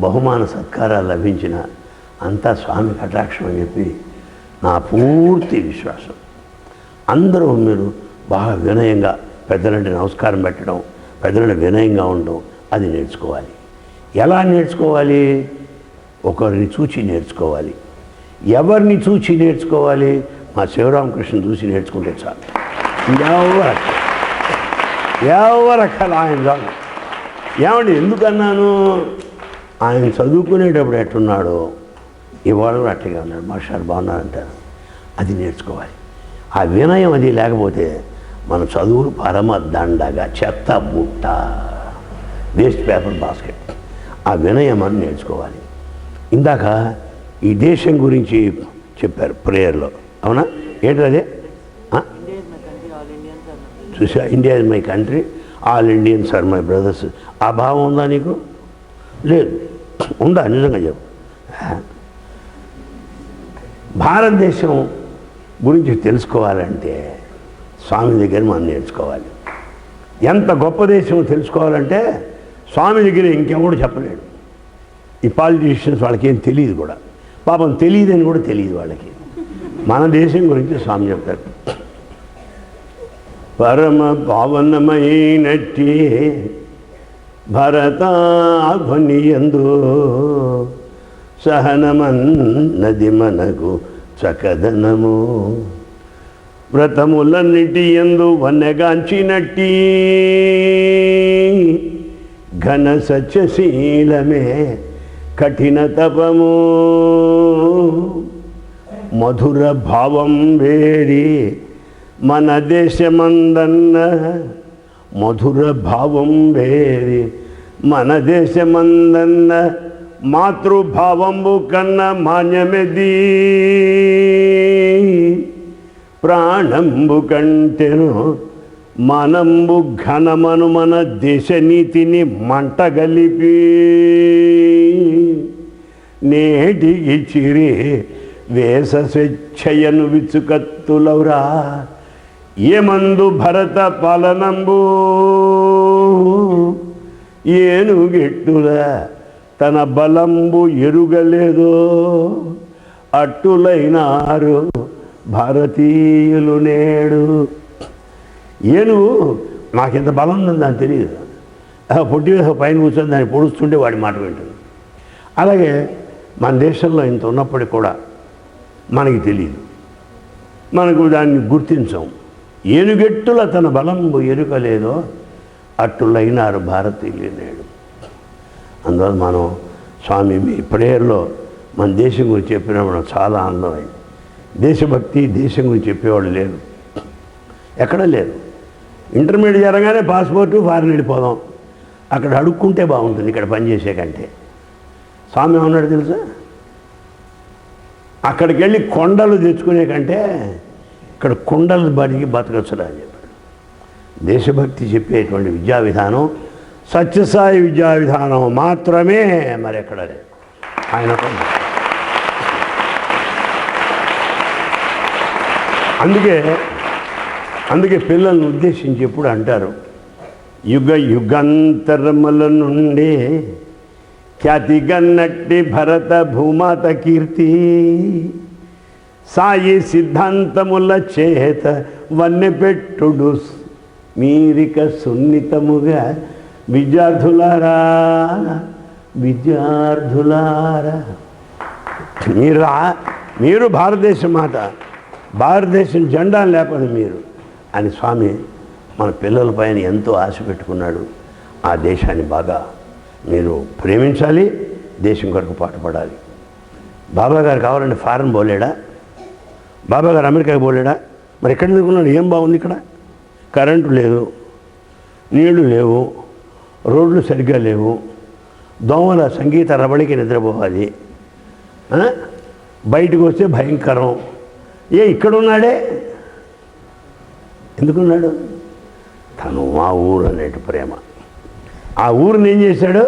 బహుమాన సత్కారాలు లభించిన అంతా స్వామి కటాక్షం అని చెప్పి నా పూర్తి విశ్వాసం. అందరూ మీరు బాగా వినయంగా పెద్దలంటే నమస్కారం పెట్టడం, పెద్దలంటే వినయంగా ఉండడం, అది నేర్చుకోవాలి. ఎలా నేర్చుకోవాలి? ఒకరిని చూచి నేర్చుకోవాలి. ఎవరిని చూచి నేర్చుకోవాలి? మా శివరామకృష్ణ చూసి నేర్చుకుంటే చాలు. ఎవరక్కల ఆయన చాలు. ఏమండి ఎందుకన్నాను? ఆయన చదువుకునేటప్పుడు ఎట్టున్నాడో ఇవాళ కూడా అట్టగా ఉన్నాడు. మాస్టర్ బాగున్నారంటారు. అది నేర్చుకోవాలి. ఆ వినయం అది లేకపోతే మన చదువులు పరమ దండగా చెత్త బుట్ట, వేస్ట్ పేపర్ బాస్కెట్. ఆ వినయం అని నేర్చుకోవాలి. ఇందాక ఈ దేశం గురించి చెప్పారు ప్రేయర్లో, అవునా? ఏంటి అదే? చూసా, India is my country, all Indians are my brothers. ఆ భావం ఉందా నీకు? లేదు. ఉందా? నిజంగా చెప్పు. భారతదేశం గురించి తెలుసుకోవాలంటే స్వామి దగ్గర మనం నేర్చుకోవాలి. ఎంత గొప్ప దేశం తెలుసుకోవాలంటే స్వామి దగ్గర ఇంకెవడు చెప్పలేడు. ఈ పాలిటీషియన్స్ వాళ్ళకి ఏం తెలియదు కూడా, పాపం తెలియదని కూడా తెలియదు వాళ్ళకి. మన దేశం గురించి స్వామి చెప్తారు. పరమ పావనమైనట్టి భరతాధ్వనియందు సహనమన్నది మనకు చకదనము, వ్రతములన్నిటి యందు వన్నెగాంచినట్టి ఘన సత్యశీలమే కఠిన తపము. మధుర భావం వేరి మన దేశమందన్న, మధుర భావం వేరి మన దేశమందన్న, మాతృభావంబు కన్న మాన్యమెది, ప్రాణంబు కంటెను మనంబు ఘనమను మన దేశ నీతిని మంటగలిపి, నేటికి చిరి వేస స్వేచ్ఛయను విచుకత్తులవురా, ఏమందు భరత పాలనంబు, ఏనుగెట్టుల తన బలంబు ఎరుగలేదో, అట్టులైనారు భారతీయులు నేడు. ఏనుగు నాకింత బలం ఉందని దానికి తెలియదు, పొట్టి పైన కూర్చొని దాన్ని పొడుస్తుంటే వాడి మాట వింటుంది. అలాగే మన దేశంలో ఇంత ఉన్నప్పటికీ కూడా మనకి తెలియదు, మనకు దాన్ని గుర్తించం. ఏనుగెట్టుల తన బలంబు ఎరుకలేదో, అట్టులైనారు భారతీయులు నేడు. అందువల్ల మనం స్వామి మీ ప్రేయర్లో మన దేశం గురించి చెప్పినప్పుడు చాలా ఆనందమైంది. దేశభక్తి, దేశం గురించి చెప్పేవాళ్ళు లేరు, ఎక్కడ లేరు. ఇంటర్మీడియట్ జరగానే పాస్పోర్టు ఫారెన్ వెళ్ళిపోదాం, అక్కడ అడుక్కుంటే బాగుంటుంది ఇక్కడ పనిచేసే కంటే. స్వామి ఏమన్నాడు తెలుసా, అక్కడికి వెళ్ళి కొండలు తెచ్చుకునే కంటే ఇక్కడ కుండలు బడికి బతకచ్చురా అని చెప్పాడు. దేశభక్తి చెప్పేటువంటి విద్యా విధానం సత్యసాయి విద్యా విధానం మాత్రమే, మరి ఎక్కడ లేదు. ఆయన అందుకే పిల్లల్ని ఉద్దేశించి ఎప్పుడు అంటారు, యుగ యుగాంతరముల నుండి ఖ్యాతిగన్నట్టి భరత భూమాత కీర్తి, సాయి సిద్ధాంతముల చేత వన్నెపెట్టుడు మీరిక సున్నితముగా, విద్యార్థులారా విద్యార్థులారా మీరు భారతదేశ మాట, భారతదేశం జెండా లేకపోతే మీరు అని స్వామి మన పిల్లల పైన ఎంతో ఆశ పెట్టుకున్నాడు. ఆ దేశాన్ని బాగా మీరు ప్రేమించాలి, దేశం కొరకు పాటుపడాలి. బాబాగారు కావాలంటే ఫారెన్ పోలేడా, బాబాగారు అమెరికాకి పోలేడా, మరి ఎక్కడ తిరుగున్నాడు? ఏం బాగుంది ఇక్కడ? కరెంటు లేదు, నీళ్లు లేవు, రోడ్లు సరిగ్గా లేవు, దోమల సంగీత రబడికి నిద్రపోవాలి, బయటకు వస్తే భయంకరం. ఇక్కడున్నాడే, ఎందుకున్నాడు? తను మా ఊరు అనేటి ప్రేమ. ఆ ఊరిని ఏం చేశాడు?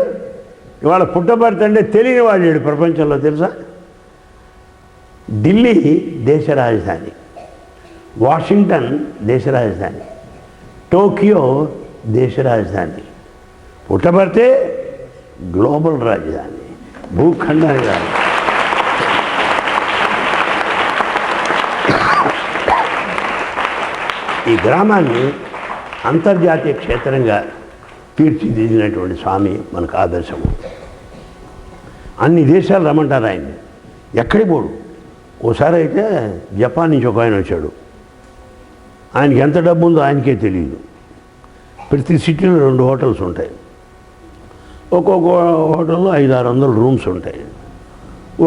ఇవాళ పుట్టబడుతుంటే తెలియని వాడు లేడు ప్రపంచంలో, తెలుసా? ఢిల్లీ దేశ రాజధాని, వాషింగ్టన్ దేశ రాజధాని, టోక్యో దేశ రాజధాని. పుట్టబడితే గ్లోబల్ రాజధాని, భూఖండానికి రాజధాని. ఈ గ్రామాన్ని అంతర్జాతీయ క్షేత్రంగా తీర్చిదిద్దినటువంటి స్వామి మనకు ఆదర్శము. అన్ని దేశాలు రమ్మంటారు ఆయన్ని, ఎక్కడికి పోడు. ఓసారి అయితే జపాన్ నుంచి ఒక ఆయన వచ్చాడు, ఆయనకి ఎంత డబ్బు ఉందో ఆయనకే తెలియదు. ప్రతి సిటీలో 2 హోటల్స్ ఉంటాయి, ఒక్కొక్క హోటల్లో 500-600 రూమ్స్ ఉంటాయి,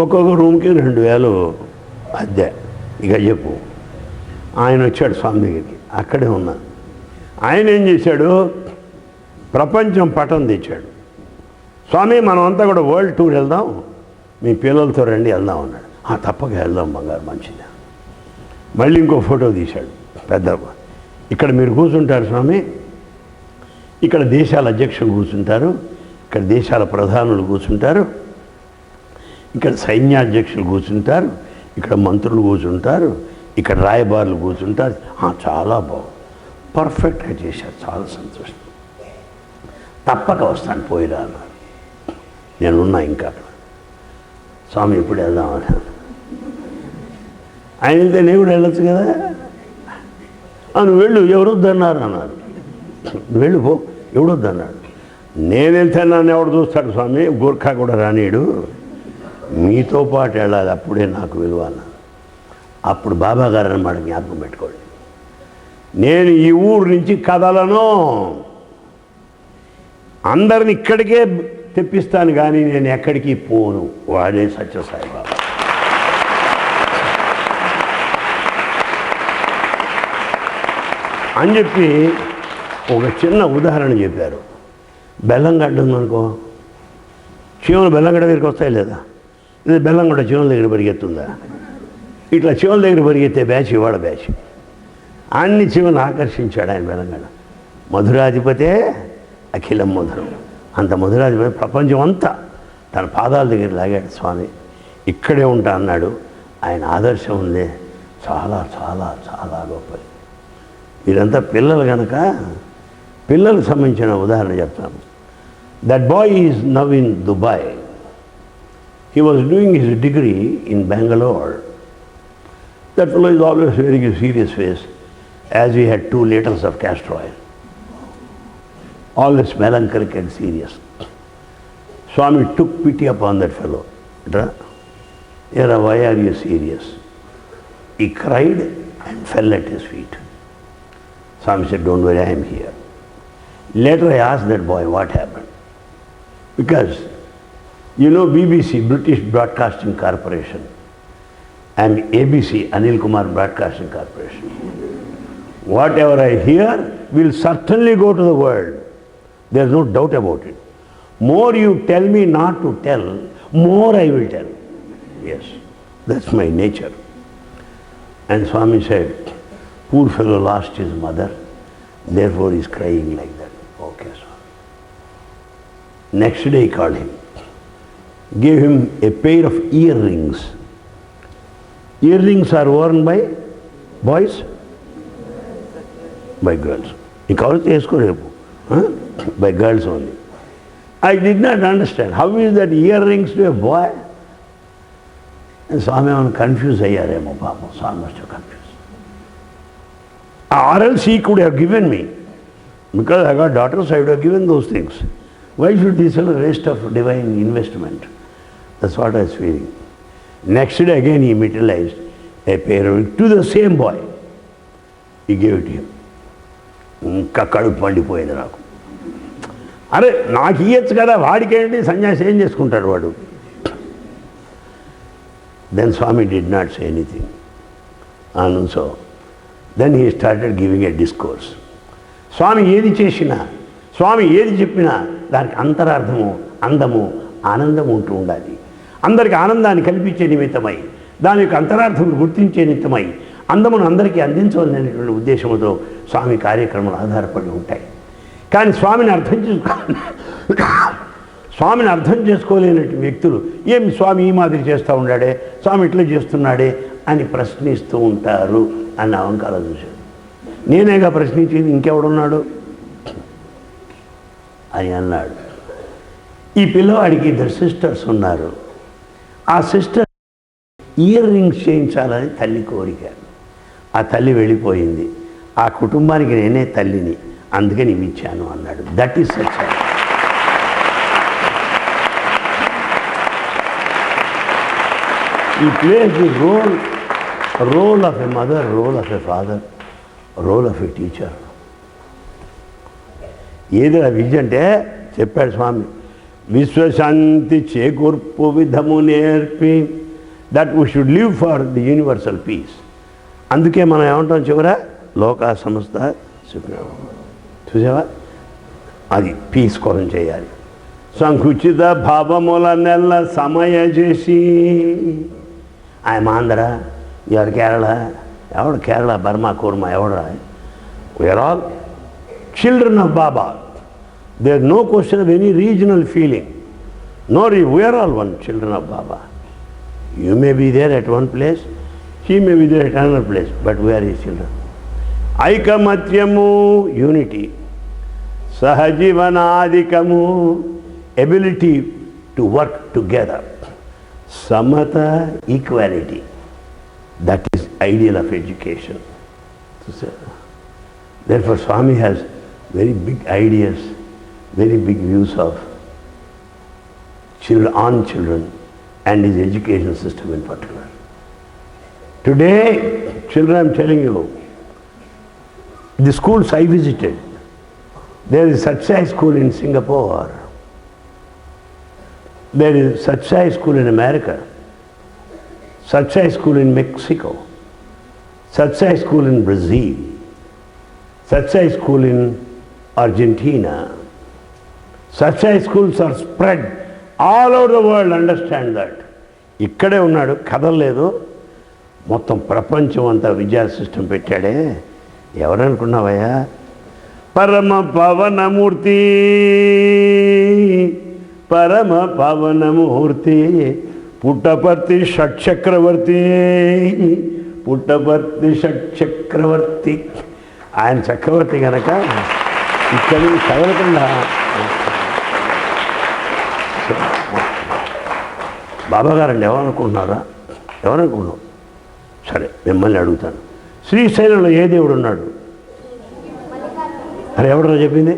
ఒక్కొక్క రూమ్కి 2000 అద్దె. ఇక చెప్పు. ఆయన వచ్చాడు స్వామి దగ్గరికి, అక్కడే ఉన్నా. ఆయన ఏం చేశాడు? ప్రపంచం పటం తెచ్చాడు. స్వామి మనం అంతా కూడా వరల్డ్ టూర్ వెళ్దాం, మీ పిల్లలతో రండి వెళ్దాం అన్నాడు. తప్పక వెళ్దాం బంగారు, మంచిదా. మళ్ళీ ఇంకో ఫోటో తీశాడు పెద్ద. ఇక్కడ మీరు కూర్చుంటారు స్వామి, ఇక్కడ దేశాల అధ్యక్షులు కూర్చుంటారు, ఇక్కడ దేశాల ప్రధానులు కూర్చుంటారు, ఇక్కడ సైన్యాధ్యక్షులు కూర్చుంటారు, ఇక్కడ మంత్రులు కూర్చుంటారు, ఇక్కడ రాయబారులు కూర్చుంటారు. చాలా బాగుంది, పర్ఫెక్ట్గా చేశారు, చాలా సంతోషం. తప్పక వస్తాను, పోయిరా అన్నారు. నేనున్నా ఇంకా అక్కడ. స్వామి ఇప్పుడు వెళ్దామని. ఆయన వెళ్తే నేను కూడా వెళ్ళొచ్చు కదా. నువ్వు వెళ్ళు, ఎవరొద్దన్నారు అన్నారు. నువ్వు వెళ్ళు పో, ఎవడొద్దన్నాడు. నేను వెళ్తే నన్ను ఎవడు చూస్తాడు స్వామి, గోర్ఖా కూడా రానీడు, మీతో పాటు వెళ్ళాలి, అప్పుడే నాకు విలువ అన్నారు. అప్పుడు బాబా గారు అన్నమాట, జ్ఞాపకం పెట్టుకోండి, నేను ఈ ఊరు నుంచి కదలను, అందరిని ఇక్కడికే తెప్పిస్తాను కానీ నేను ఎక్కడికి పోను. వాడే సత్యసాయి బాబా. అని చెప్పి ఒక చిన్న ఉదాహరణ చెప్పారు. బెల్లం గడ్డ ఉందనుకో, చీమలు బెల్లంగడ్డ దగ్గరికి వస్తాయి లేదా? ఇది బెల్లంగడ్డ చీమల దగ్గర పరిగెత్తుందా? ఇట్లా చీమల దగ్గర పరిగెత్తే బ్యాచ్ ఇవాళ బ్యాచ్. అన్ని చీమలు ఆకర్షించాడు ఆయన బెల్లంగడ్డ. మధురాధిపతే అఖిలం మధురం. అంత మధురాధిపతి ప్రపంచం అంతా తన పాదాల దగ్గర లాగాడు స్వామి. ఇక్కడే ఉంటా అన్నాడు. ఆయన ఆదర్శం ఉంది, చాలా చాలా చాలా గొప్పది. వీరంతా పిల్లలు కనుక పిల్లలకు సంబంధించిన ఉదాహరణ చెప్తాను. That boy is now in Dubai. He was doing his degree in Bangalore. That fellow is always wearing a serious face as we had 2 liters of castor oil. Always melancholic and serious. Swami took pity upon that fellow. Why are you serious? He cried and fell at his feet. Swami said, don't worry, I am here. Later I asked that boy what happened. Because, you know BBC, British Broadcasting Corporation, and ABC, Anil Kumar Broadcasting Corporation. Whatever I hear will certainly go to the world. There is no doubt about it. More you tell me not to tell, more I will tell. Yes, that's my nature. And Swami said, poor fellow lost his mother, therefore he is crying like that. Okay, Swami. Next day he called him, gave him a pair of earrings. Earrings are worn by boys, by girls. By girls only. I did not understand. How is that earrings to a boy? And Swami was confused. Swami must have confused. Or else he could have given me. Because I got daughters, I would have given those things. Why should this be a waste of divine investment? That's what I was feeling. Next day again he materialized a pair of to the same boy. He gave it to him. ఇంకా కడుపు పండిపోయింది నాకు. అరే నాకు ఇయ్యచ్చు కదా, వాడికేంటి సన్యాసి ఏం చేసుకుంటాడు వాడు. Then Swami did not say anything. And so then he started giving a discourse. స్వామి ఏది చేసినా, స్వామి ఏది చెప్పినా దానికి అంతరార్థము, అందము, ఆనందం ఉంటూ ఉండాలి. అందరికి ఆనందాన్ని కల్పించే నిమిత్తమై, దాని యొక్క అంతరార్థం గుర్తించే నిమిత్తమై, అందమును అందరికీ అందించవలసినటువంటి ఉద్దేశంతో స్వామి కార్యక్రమాలు ఆధారపడి ఉంటాయి. కానీ స్వామిని అర్థం చేసుకోలేనటువంటి వ్యక్తులు ఏమి స్వామి ఈ మాదిరి చేస్తూ ఉన్నాడే, స్వామి ఇట్లా చేస్తున్నాడే అని ప్రశ్నిస్తూ ఉంటారు అన్న అహంకారం చూశాడు. నేనేగా ప్రశ్నించేది, ఇంకెవడున్నాడు అని అన్నాడు. ఈ పిల్లవాడికి 2 సిస్టర్స్ ఉన్నారు. ఆ సిస్టర్ ఇయర్ రింగ్స్ చేయించాలని తల్లి కోరిక. ఆ తల్లి వెళ్ళిపోయింది. ఆ కుటుంబానికి నేనే తల్లిని, అందుకని ఇవి ఇచ్చాను అన్నాడు. That is such. He plays the role of a mother, role of a father, role of a teacher. ఏది విద్య అంటే చెప్పాడు స్వామి, విశ్వశాంతి చేకూర్పు విధము నేర్పి, that we should live for the universal piece. అందుకే మనం ఏమంటాం చివర, లోకా సంస్థ సుఖం. చూసావా, అది పీస్ కోసం చేయాలి. సంకుచిత భావముల నెల సమయ చేసి. ఐఎమ్ ఆంధ్ర, ఎవరు కేరళ, ఎవడు కేరళ, బర్మా, కూర్మా, ఎవడు. We are all children of Baba. There is no question of any regional feeling. Nor we are all one, children of Baba. You may be there at one place, he may be there at another place, but we are his children. Aikamatyamu, unity. Sahajivanadikamu, ability to work together. Samata, equality. That is ideal of education. Therefore Swami has very big ideas, very big views of children and his education system in particular. Today, children, I am telling you, the schools I visited, there is Satsai school in Singapore, there is Satsai school in America, Satsai school in Mexico, Satsai school in Brazil. such high school in Argentina. Such high schools are spread all over the world, understand that. ఇక్కడే ఉన్నాడు, కదలలేదు, మొత్తం ప్రపంచం అంతా విద్యా system పెట్టాడే. ఎవరనుకున్నావయ్యా? పరమ పవనమూర్తి, పరమ పవనమూర్తి, పుట్టపర్తి షట్చక్రవర్తి, పుట్టపర్తి షట్చక్రవర్తి. ఆయన చక్రవర్తి కనుక ఇక్కడి కదలకుండా. బాబాగారండి ఎవరనుకుంటున్నారా? ఎవరనుకుంటున్నావు? సరే, మిమ్మల్ని అడుగుతాను. శ్రీశైలంలో ఏ దేవుడు ఉన్నాడు? అరే ఎవడో చెప్పింది?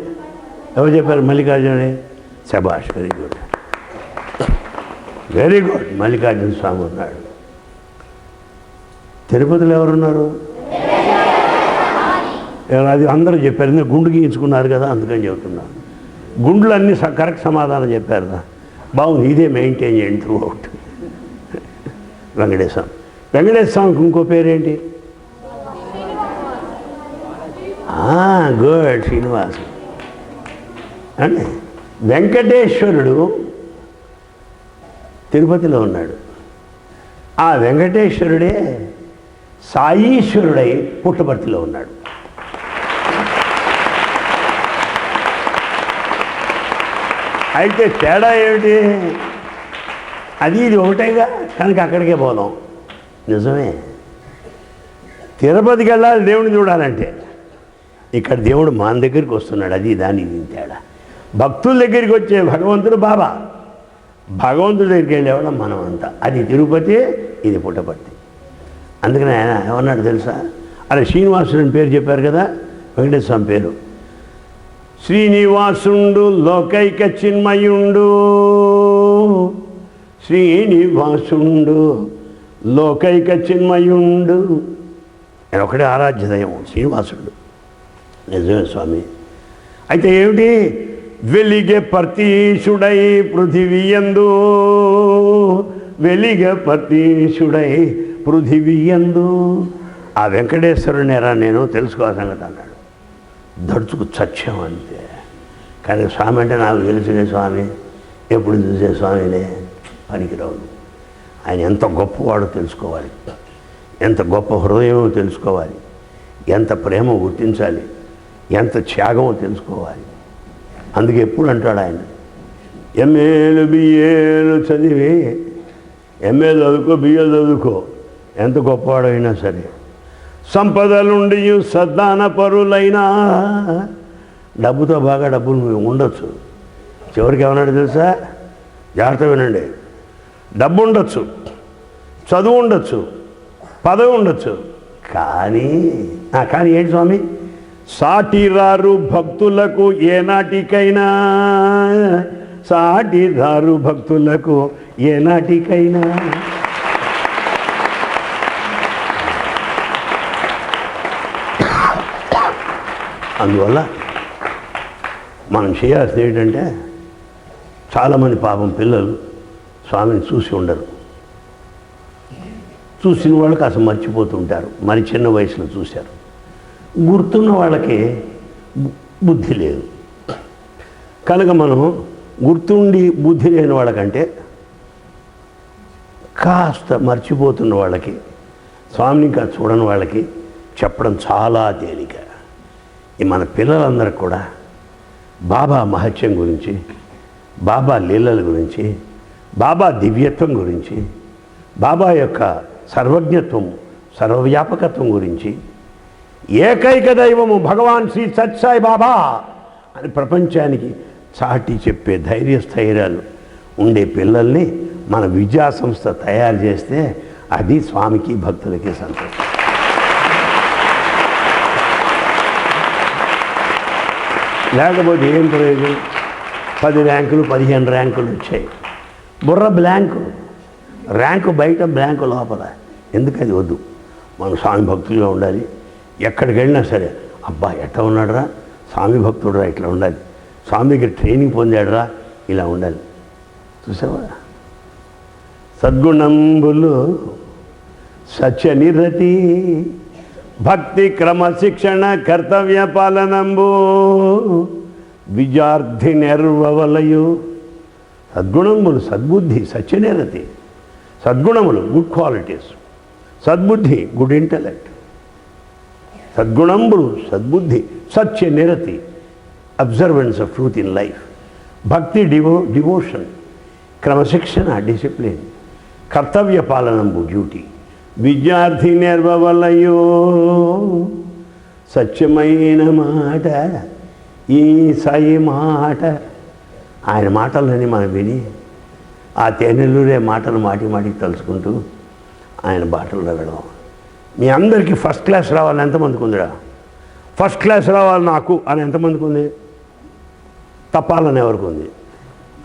ఎవరు చెప్పారు? మల్లికార్జునుడే. శభాష్, very good, very good. Mallikarjuna Swamy ఉన్నాడు. తిరుపతిలో ఎవరున్నారు? అది అందరూ చెప్పారు. గుండు గీయించుకున్నారు కదా, అందుకని చెబుతున్నారు. గుండ్లు అన్నీ కరెక్ట్ సమాధానం చెప్పారు. బాగుంది, ఇదే మెయింటైన్ చేయండి త్రూ అవుట్. వెంకటేశ్వర స్వామికి ఇంకో పేరేంటి? గుడ్, శ్రీనివాస్ అంటే. వెంకటేశ్వరుడు తిరుపతిలో ఉన్నాడు. ఆ వెంకటేశ్వరుడే సాయీశ్వరుడై పుట్టపర్తిలో ఉన్నాడు. అయితే తేడా ఏమిటి? అది ఇది ఒకటేగా, కనుక అక్కడికే పోదాం. నిజమే, తిరుపతికి వెళ్ళాలి దేవుడిని చూడాలంటే. ఇక్కడ దేవుడు మన దగ్గరికి వస్తున్నాడు, అది దానికి తేడా. భక్తుల దగ్గరికి వచ్చే భగవంతుడు బాబా, భగవంతుడి దగ్గరికి వెళ్ళేవాళ్ళం మనం అంతా. అది తిరుపతి, ఇది పుట్టపర్తి. అందుకని ఆయన ఏమన్నాడు తెలుసా? అరే శ్రీనివాసుడు అని పేరు చెప్పారు కదా, వెంకటేశ్వర స్వామి పేరు. శ్రీనివాసుండు లోకైక చిన్మయుండు, శ్రీనివాసుండు లోకైక చిన్మయుండు. ఆయన ఒకటే ఆరాధ్య దైవం శ్రీనివాసుడు. నిజమే స్వామి. అయితే ఏమిటి? వెలిగే పర్తీషుడై పృథివీయందు, వెలిగే పర్తీషుడై పృథివీయందు. ఆ వెంకటేశ్వరునేరా నేను తెలుసుకోవాల్సిన సంగతి అన్నాడు. దడుచుకు చచ్చాం అంతే. కానీ స్వామి అంటే నాకు తెలిసిన స్వామి, ఎప్పుడు చూసే స్వామినే పనికిరావు. ఆయన ఎంత గొప్పవాడో తెలుసుకోవాలి, ఎంత గొప్ప హృదయమో తెలుసుకోవాలి, ఎంత ప్రేమ గుర్తించాలి, ఎంత త్యాగమో తెలుసుకోవాలి. అందుకే ఎప్పుడు అంటాడు ఆయన, ఎంఏలు బిఏలు చదివి, ఎంఏ చదువుకో బిఏ చదువుకో, ఎంత గొప్పవాడైనా సరే, సంపదలుండి సద్దాన పరులైనా, డబ్బుతో బాగా డబ్బులు ఉండొచ్చు. చివరికి ఏమన్నాడు తెలుసా? జాగ్రత్త వినండి. డబ్బు ఉండొచ్చు, చదువు ఉండొచ్చు, పదవి ఉండొచ్చు, కానీ ఏంటి స్వామి? సాటిరారు భక్తులకు ఏనాటికైనా, సాటిరారు భక్తులకు ఏనాటికైనా. అందువల్ల మనం చేయాల్సింది ఏంటంటే, చాలామంది పాపం పిల్లలు స్వామిని చూసి ఉండరు. చూసిన వాళ్ళకి అసలు మర్చిపోతుంటారు, మరి చిన్న వయసులో చూశారు. గుర్తున్న వాళ్ళకి బుద్ధి లేదు. కనుక మనం గుర్తుండి బుద్ధి లేని వాళ్ళకంటే కాస్త మర్చిపోతున్న వాళ్ళకి, స్వామిని ఇంకా చూడని వాళ్ళకి చెప్పడం చాలా తేలిక. మన పిల్లలందరికీ కూడా బాబా మహత్యం గురించి, బాబా లీలల గురించి, బాబా దివ్యత్వం గురించి, బాబా యొక్క సర్వజ్ఞత్వం, సర్వవ్యాపకత్వం గురించి, ఏకైక దైవము భగవాన్ శ్రీ సత్సాయి బాబా అని ప్రపంచానికి చాటి చెప్పే ధైర్యస్థైర్యాలు ఉండే పిల్లల్ని మన విద్యా సంస్థ తయారు చేస్తే అది స్వామికి భక్తులకి సంతోషం. లేకపోతే ఏం ప్రయోజనం? 10 ర్యాంకులు 15 ర్యాంకులు వచ్చాయి, బుర్ర బ్లాంకు, ర్యాంకు బయట బ్లాంకు లోపల. ఎందుకది వద్దు. మనం స్వామి భక్తులుగా ఉండాలి. ఎక్కడికి వెళ్ళినా సరే, అబ్బా ఎట్లా ఉన్నాడురా, స్వామి భక్తుడురా, ఇట్లా ఉండాలి, స్వామి దగ్గర ట్రైనింగ్ పొందాడురా, ఇలా ఉండాలి. చూసావా? సద్గుణంబులు సత్య నిరతి భక్తి క్రమశిక్షణ కర్తవ్య పాలనంబు విద్యార్థి నిర్వవలయు. సద్గుణములు సద్బుద్ధి సత్యనిరతి. సద్గుణములు గుడ్ క్వాలిటీస్, సద్బుద్ధి గుడ్ ఇంటలెక్ట్. సద్గుణములు సద్బుద్ధి సత్యనిరతి observance of truth in life. భక్తి డివోషన్, క్రమశిక్షణ డిసిప్లిన్, కర్తవ్య పాలనంబు డ్యూటీ. విద్యార్థి నిర్వవలయో సత్యమైన మాట ఈ సాయి మాట. ఆయన మాటలని మనం విని ఆ తేనెలూరే మాటలు మాటికి తలుచుకుంటూ ఆయన బాటల్లో వెళ్ళడం. మీ అందరికీ ఫస్ట్ క్లాస్ రావాలని ఎంతమందికి ఉందిరా? ఫస్ట్ క్లాస్ రావాలి నాకు అని ఎంతమందికి ఉంది? తప్పాలని ఎవరికి ఉంది?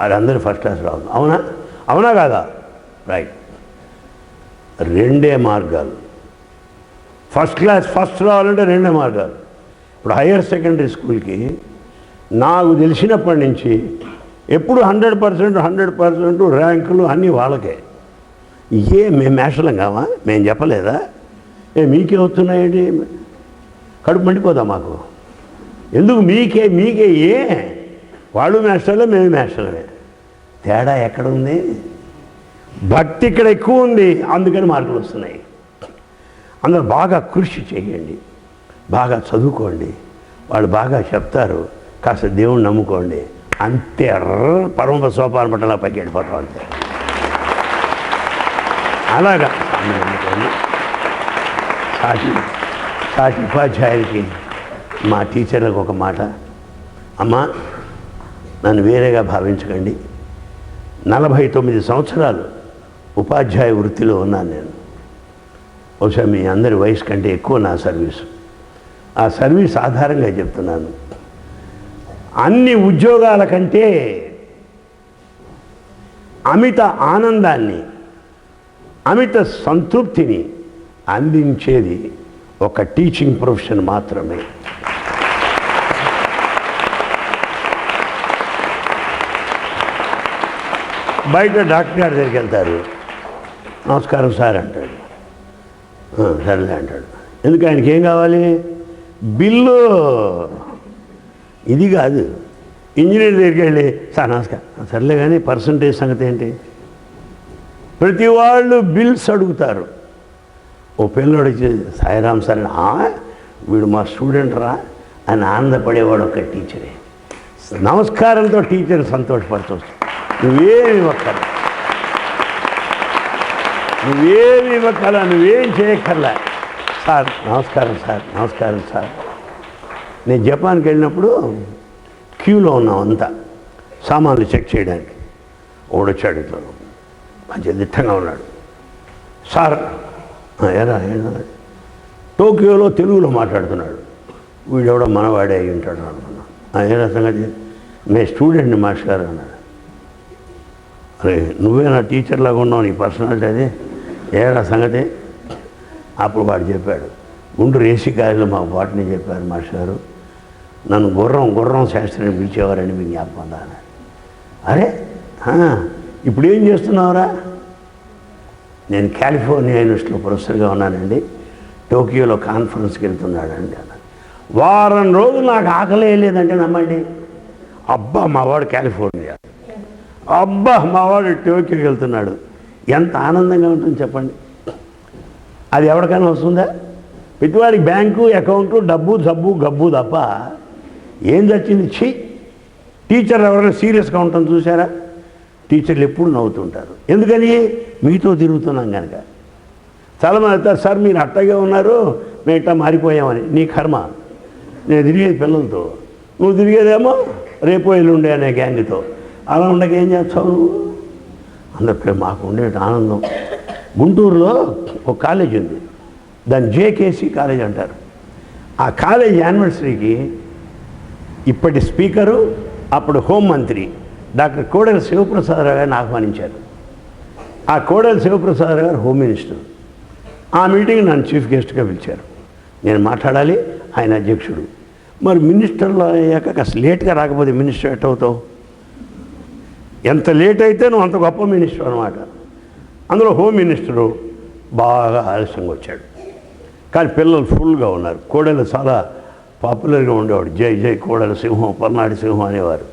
అది అందరూ ఫస్ట్ క్లాస్ రావాలి. అవునా? అవునా కాదా? రైట్. రెండే మార్గాలు. ఫస్ట్ క్లాస్ ఫస్ట్ రావాలంటే రెండే మార్గాలు. ఇప్పుడు హయ్యర్ సెకండరీ స్కూల్కి నాకు తెలిసినప్పటి నుంచి ఎప్పుడు 100% ర్యాంకులు అన్నీ వాళ్ళకే. మేము మేషలం కావా? మేము చెప్పలేదా? మీకే వస్తున్నాయండి? కడుపు మండిపోదా మాకు? ఎందుకు మీకే వాళ్ళు మేషలే మేము మేషలమే. తేడా ఎక్కడుంది? భక్తి ఇక్కడ ఎక్కువ ఉంది, అందుకని మార్కులు వస్తున్నాయి. అందరూ బాగా కృషి చేయండి, బాగా చదువుకోండి, వాళ్ళు బాగా చెప్తారు, కాస్త దేవుణ్ణి నమ్ముకోండి, అంతే పరమ సోపాన పట్టణంలో పైకి వెళ్ళిపోతాం అంతే. అలాగా నమ్ముకోండి. సాటి ఉపాధ్యాయులకి మా టీచర్లకు ఒక మాట, అమ్మా నన్ను వేరేగా భావించకండి, 49 సంవత్సరాలు ఉపాధ్యాయ వృత్తిలో ఉన్నాను నేను. బహుశా మీ అందరి వయసు కంటే ఎక్కువ నా సర్వీసు. ఆ సర్వీస్ ఆధారంగా చెప్తున్నాను, అన్ని ఉద్యోగాల కంటే అమిత ఆనందాన్ని, అమిత సంతృప్తిని అందించేది ఒక టీచింగ్ ప్రొఫెషన్ మాత్రమే. బయట డాక్టర్ గారి దగ్గరికి వెళ్తారు, నమస్కారం సార్ అంటాడు, సరేలే అంటాడు. ఎందుకు? ఆయనకి ఏం కావాలి? బిల్లు. ఇది కాదు. ఇంజనీర్ దగ్గరికి వెళ్ళి సార్ నమస్కారం, సర్లే కానీ పర్సంటేజ్ సంగతి ఏంటి? ప్రతి వాళ్ళు బిల్స్ అడుగుతారు. ఓ పిల్లడు వచ్చి సాయిరామ్ సార్, వీడు మా స్టూడెంట్ రా అని ఆనందపడేవాడు ఒక టీచరే. నమస్కారంతో టీచర్ సంతోషపరచవచ్చు. నువ్వేమి ఇవ్వక్కర్లా, నువ్వేం చేయక్కర్లా. సార్ నమస్కారం సార్, నమస్కారం సార్. నేను జపాన్కి వెళ్ళినప్పుడు క్యూలో ఉన్నాం అంతా సామాన్లు చెక్ చేయడానికి. ఓడొచ్చాడు, ఇట్లా మంచి దిట్టంగా ఉన్నాడు. సార్ ఏరా టోక్యోలో తెలుగులో మాట్లాడుతున్నాడు. వీడెవడో మనవాడే అయి ఉంటాడు అనుకున్నాను. ఏరా సంగతి? నేను స్టూడెంట్ని మాస్టర్ గారు అన్నాడు. అరే నువ్వే నా టీచర్ లాగా ఉన్నావు, నీ పర్సనాలిటీ అది, ఏరా సంగతి? అప్పుడు వాడు చెప్పాడు, గుంటూరు ఏసీ కాలేజీలో మా బాటని చెప్పారు మాస్టర్ గారు, నన్ను గుర్రం శాస్త్రిని పిలిచేవారని మీకు జ్ఞాపకం ఉందా అన్నాడు. అరే ఇప్పుడు ఏం చేస్తున్నావురా? నేను కాలిఫోర్నియా యూనివర్సిటీలో ప్రొఫెసర్గా ఉన్నానండి, టోక్యోలో కాన్ఫరెన్స్కి వెళ్తున్నాడండి అన్నాడు. వారం రోజులు నాకు ఆకలి వేయలేదంటే నమ్మండి. అబ్బా మావాడు కాలిఫోర్నియా, అబ్బా మావాడు టోక్యోకి వెళ్తున్నాడు, ఎంత ఆనందంగా ఉంటుంది చెప్పండి. అది ఎవరికైనా వస్తుందా? ప్రతివాడికి బ్యాంకు అకౌంటు డబ్బు జబ్బు గబ్బు తప్ప ఏం చచ్చింది? టీచర్ ఎవరైనా సీరియస్గా ఉంటాం చూసారా? టీచర్లు ఎప్పుడు నవ్వుతుంటారు. ఎందుకని? మీతో తిరుగుతున్నాం కనుక. చాలామంది అవుతారు, సార్ మీరు అట్టగే ఉన్నారు, మేము ఇట్టా మారిపోయామని. నీ కర్మ. నేను తిరిగేది పిల్లలతో, నువ్వు తిరిగేదేమో రేపు ఎల్లుండే అనే గ్యాంగ్తో. అలా ఉండక ఏం చేస్తావు నువ్వు? అందరికీ మాకు ఉండే ఆనందం. గుంటూరులో ఒక కాలేజ్ ఉంది, దాన్ని జేకేసీ కాలేజ్ అంటారు. ఆ కాలేజ్ యానివర్సరీకి ఇప్పటి స్పీకరు, అప్పుడు హోంమంత్రి డాక్టర్ కోడెల శివప్రసాదరావు గారిని ఆహ్వానించారు. ఆ కోడెల శివప్రసాదరావు గారు హోమ్ మినిస్టర్. ఆ మీటింగ్ నన్ను చీఫ్ గెస్ట్గా పిలిచారు. నేను మాట్లాడాలి, ఆయన అధ్యక్షుడు. మరి మినిస్టర్లో అయ్యాక కాస్త లేట్గా రాకపోతే మినిస్టర్ ఎట్ అవుతావు? ఎంత లేట్ అయితే నువ్వు అంత గొప్ప మినిస్టర్ అనమాట. అందులో హోమ్ మినిస్టరు బాగా ఆలస్యంగా వచ్చాడు. కానీ పిల్లలు ఫుల్గా ఉన్నారు. కోడెలు చాలా పాపులర్గా ఉండేవాడు. జై జై కోడెల సింహం, పల్నాడు సింహం అనేవారు.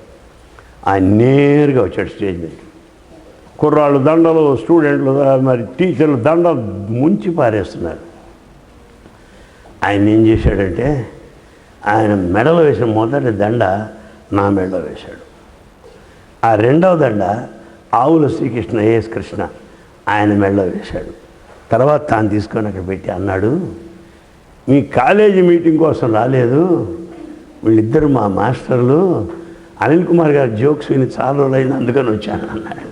ఆయన నేరుగా వచ్చాడు స్టేజ్ మీద. కుర్రాళ్ళు దండలు, స్టూడెంట్లు మరి టీచర్లు దండలు ముంచి పారేస్తున్నారు. ఆయన ఏం చేశాడంటే ఆయన మెడలో వేసిన మొదటి దండ నా మెడలో వేశాడు. ఆ రెండవ దండ ఆవుల శ్రీకృష్ణ ఏఎస్ కృష్ణ ఆయన మెడలో వేశాడు. తర్వాత తాను తీసుకొని అక్కడ పెట్టి అన్నాడు, మీ కాలేజీ మీటింగ్ కోసం రాలేదు, వీళ్ళిద్దరు మా మాస్టర్లు, అనిల్ కుమార్ గారి జోక్స్ విని చాలా రోజులైంది అందుకని వచ్చాను అన్నాడు.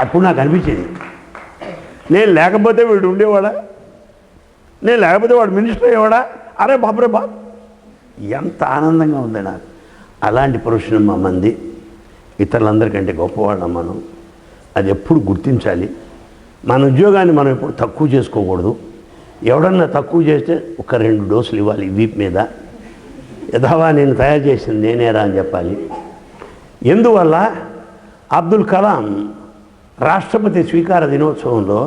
అప్పుడు నాకు అనిపించేది, నేను లేకపోతే వీడు ఉండేవాడా, నేను లేకపోతే వాడు మినిస్టర్ అయ్యేవాడా, అరే బాబరే బాబు, ఎంత ఆనందంగా ఉంది నాకు. అలాంటి ప్రొఫెషన్ మా మంది, ఇతరులందరికంటే గొప్పవాళ్ళం మనం. అది ఎప్పుడు గుర్తించాలి. మన ఉద్యోగాన్ని మనం ఎప్పుడు తక్కువ చేసుకోకూడదు. ఎవడన్నా తక్కువ చేస్తే ఒక 2 డోసులు ఇవ్వాలి వీప్ మీద. యథావా నేను తయారు చేసింది నేనేరా అని చెప్పాలి. ఎందువల్ల అబ్దుల్ కలాం రాష్ట్రపతి స్వీకార దినోత్సవంలో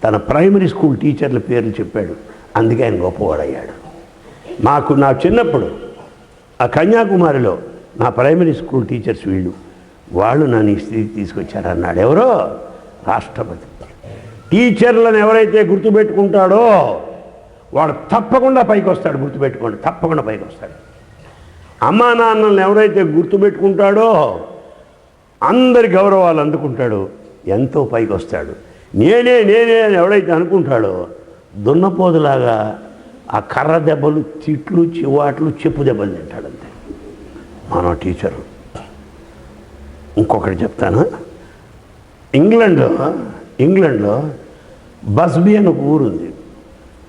తన ప్రైమరీ స్కూల్ టీచర్ల పేర్లు చెప్పాడు. అందుకే ఆయన గొప్పవాడయ్యాడు. నా చిన్నప్పుడు ఆ కన్యాకుమారిలో నా ప్రైమరీ స్కూల్ టీచర్స్ వాళ్ళు నన్ను ఈ స్థితికి తీసుకొచ్చారన్నాడు. ఎవరో? రాష్ట్రపతి. టీచర్లను ఎవరైతే గుర్తుపెట్టుకుంటాడో వాడు తప్పకుండా పైకి వస్తాడు. గుర్తుపెట్టుకోండి, తప్పకుండా పైకి వస్తాడు. అమ్మా నాన్నలను ఎవరైతే గుర్తుపెట్టుకుంటాడో అందరి గౌరవాలు అందుకుంటాడు, ఎంతో పైకి వస్తాడు. నేనే అని ఎవడైతే అనుకుంటాడో దున్నపోతులాగా ఆ కర్ర దెబ్బలు, తిట్లు, చివాట్లు, చెప్పు దెబ్బలు తింటాడంతే మన టీచరు. ఇంకొకటి చెప్తాను. ఇంగ్లాండ్లో బస్బీ అని ఒక ఊరుంది.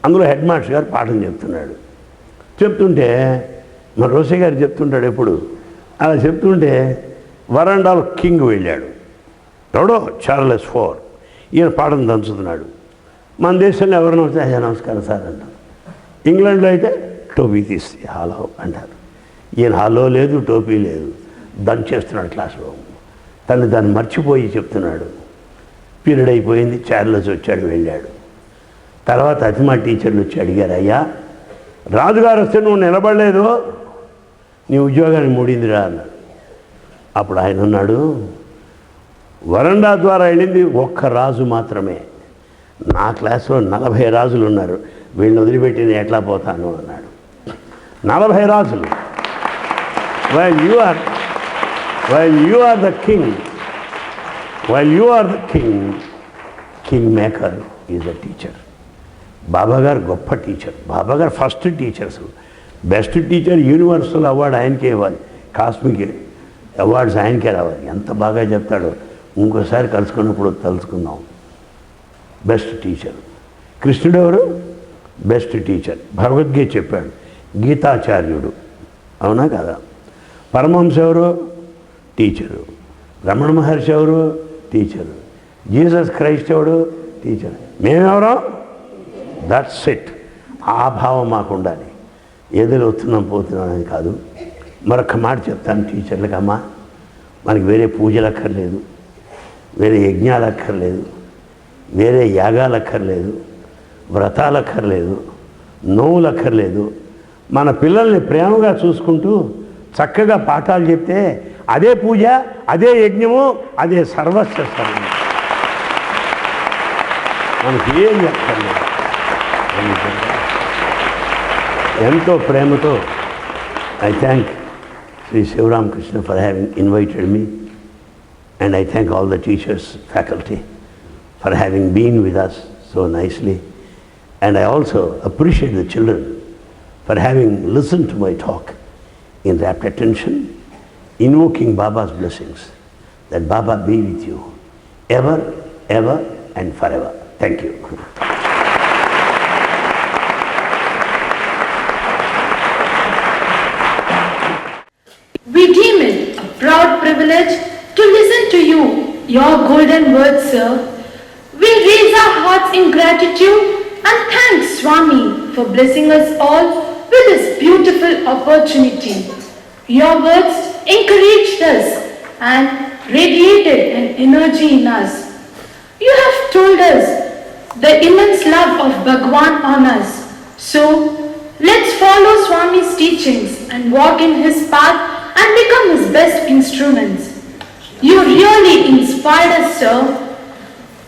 అందులో హెడ్ మాస్టర్ గారు పాఠం చెప్తుంటే మన రోసే గారు చెప్తుంటాడు ఎప్పుడు. అలా చెప్తుంటే వరండాలో కింగ్ వెళ్ళాడు. ఎవడో చార్లెస్ IV. ఈయన పాఠం దంచుతున్నాడు. మన దేశంలో ఎవరైనా వస్తే అయ్యా నమస్కారం సార్ అంటారు. ఇంగ్లాండ్లో అయితే టోపీ తీసి హలో అంటారు. ఈయన హలో లేదు, టోపీ లేదు, దంచేస్తున్నాడు క్లాసులో. దాన్ని మర్చిపోయి చెప్తున్నాడు. పీరియడ్ అయిపోయింది, చార్లెస్ వచ్చాడు, వెళ్ళాడు. తర్వాత అతిమా టీచర్లు వచ్చి అడిగారు, అయ్యా రాజుగారు వస్తే నువ్వు నిలబడలేదు, నీ ఉద్యోగాన్ని మూడిందిరా అన్నాడు. అప్పుడు ఆయన అన్నాడు, వరండా ద్వారా వెళ్ళింది ఒక్క రాజు మాత్రమే, నా క్లాసులో 40 రాజులు ఉన్నారు, వీళ్ళని వదిలిపెట్టి నేను ఎట్లా పోతాను అన్నాడు. 40 రాజులు. While you are the king, king maker is the teacher. బాబాగారు గొప్ప టీచర్. బాబాగారు first teachers. Best teacher universal award ఆయనకే ఇవ్వాలి, కాస్మిక్ అవార్డ్స్ ఆయనకే రావాలి. ఎంత బాగా చెప్తాడో, ఇంకోసారి కలుసుకున్నప్పుడు తలుచుకుందాం. Best teacher. కృష్ణుడు ఎవరు? Best teacher. భగవద్గీత చెప్పాడు, గీతాచార్యుడు. అవునా కదా? పరమహంస ఎవరు? టీచరు. రమణ మహర్షి ఎవరు? టీచరు. జీసస్ క్రైస్ట్ ఎవడు? టీచర్. మేమెవరో? That's it. ఆ భావం మాకు ఉండాలి. ఏదో వస్తున్నాం పోతున్నాం అని కాదు. మరొక మాట చెప్తాను టీచర్లకు, అమ్మా మనకి వేరే పూజలు అక్కర్లేదు, వేరే యజ్ఞాలు అక్కర్లేదు, వేరే యాగాలు అక్కర్లేదు, వ్రతాలు అక్కర్లేదు, నోవులు అక్కర్లేదు. మన పిల్లల్ని ప్రేమగా చూసుకుంటూ చక్కగా పాఠాలు చెప్తే అదే పూజ, అదే యజ్ఞము, అదే సర్వస్వ సర్వం. మనకి ఏం అక్కర్లేదు. ఎంతో ప్రేమతో I thank Sri Sivaram Krishna for having invited me, and I thank all the teachers, faculty for having been with us so nicely, and I also appreciate the children for having listened to my talk in rapt attention, invoking Baba's blessings, that Baba be with you ever, ever and forever. Thank you. We deem it a proud privilege to listen to you, your golden words, sir. We raise our hearts in gratitude and thank Swami for blessing us all with this beautiful opportunity. Your words encouraged us and radiated an energy in us. You have told us the immense love of Bhagwan on us. So, let's follow Swami's teachings and walk in his path and become his best instruments. You really inspired us, sir.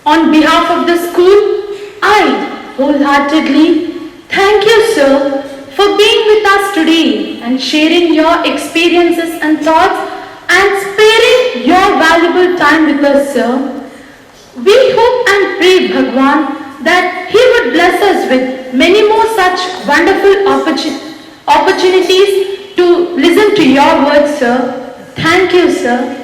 On behalf of the school, I wholeheartedly thank you, sir, for being with us today and sharing your experiences and thoughts and sparing your valuable time with us, sir. We hope and pray, Bhagwan, that He would bless us with many more such wonderful opportunities to listen to your words, sir. Thank you, sir.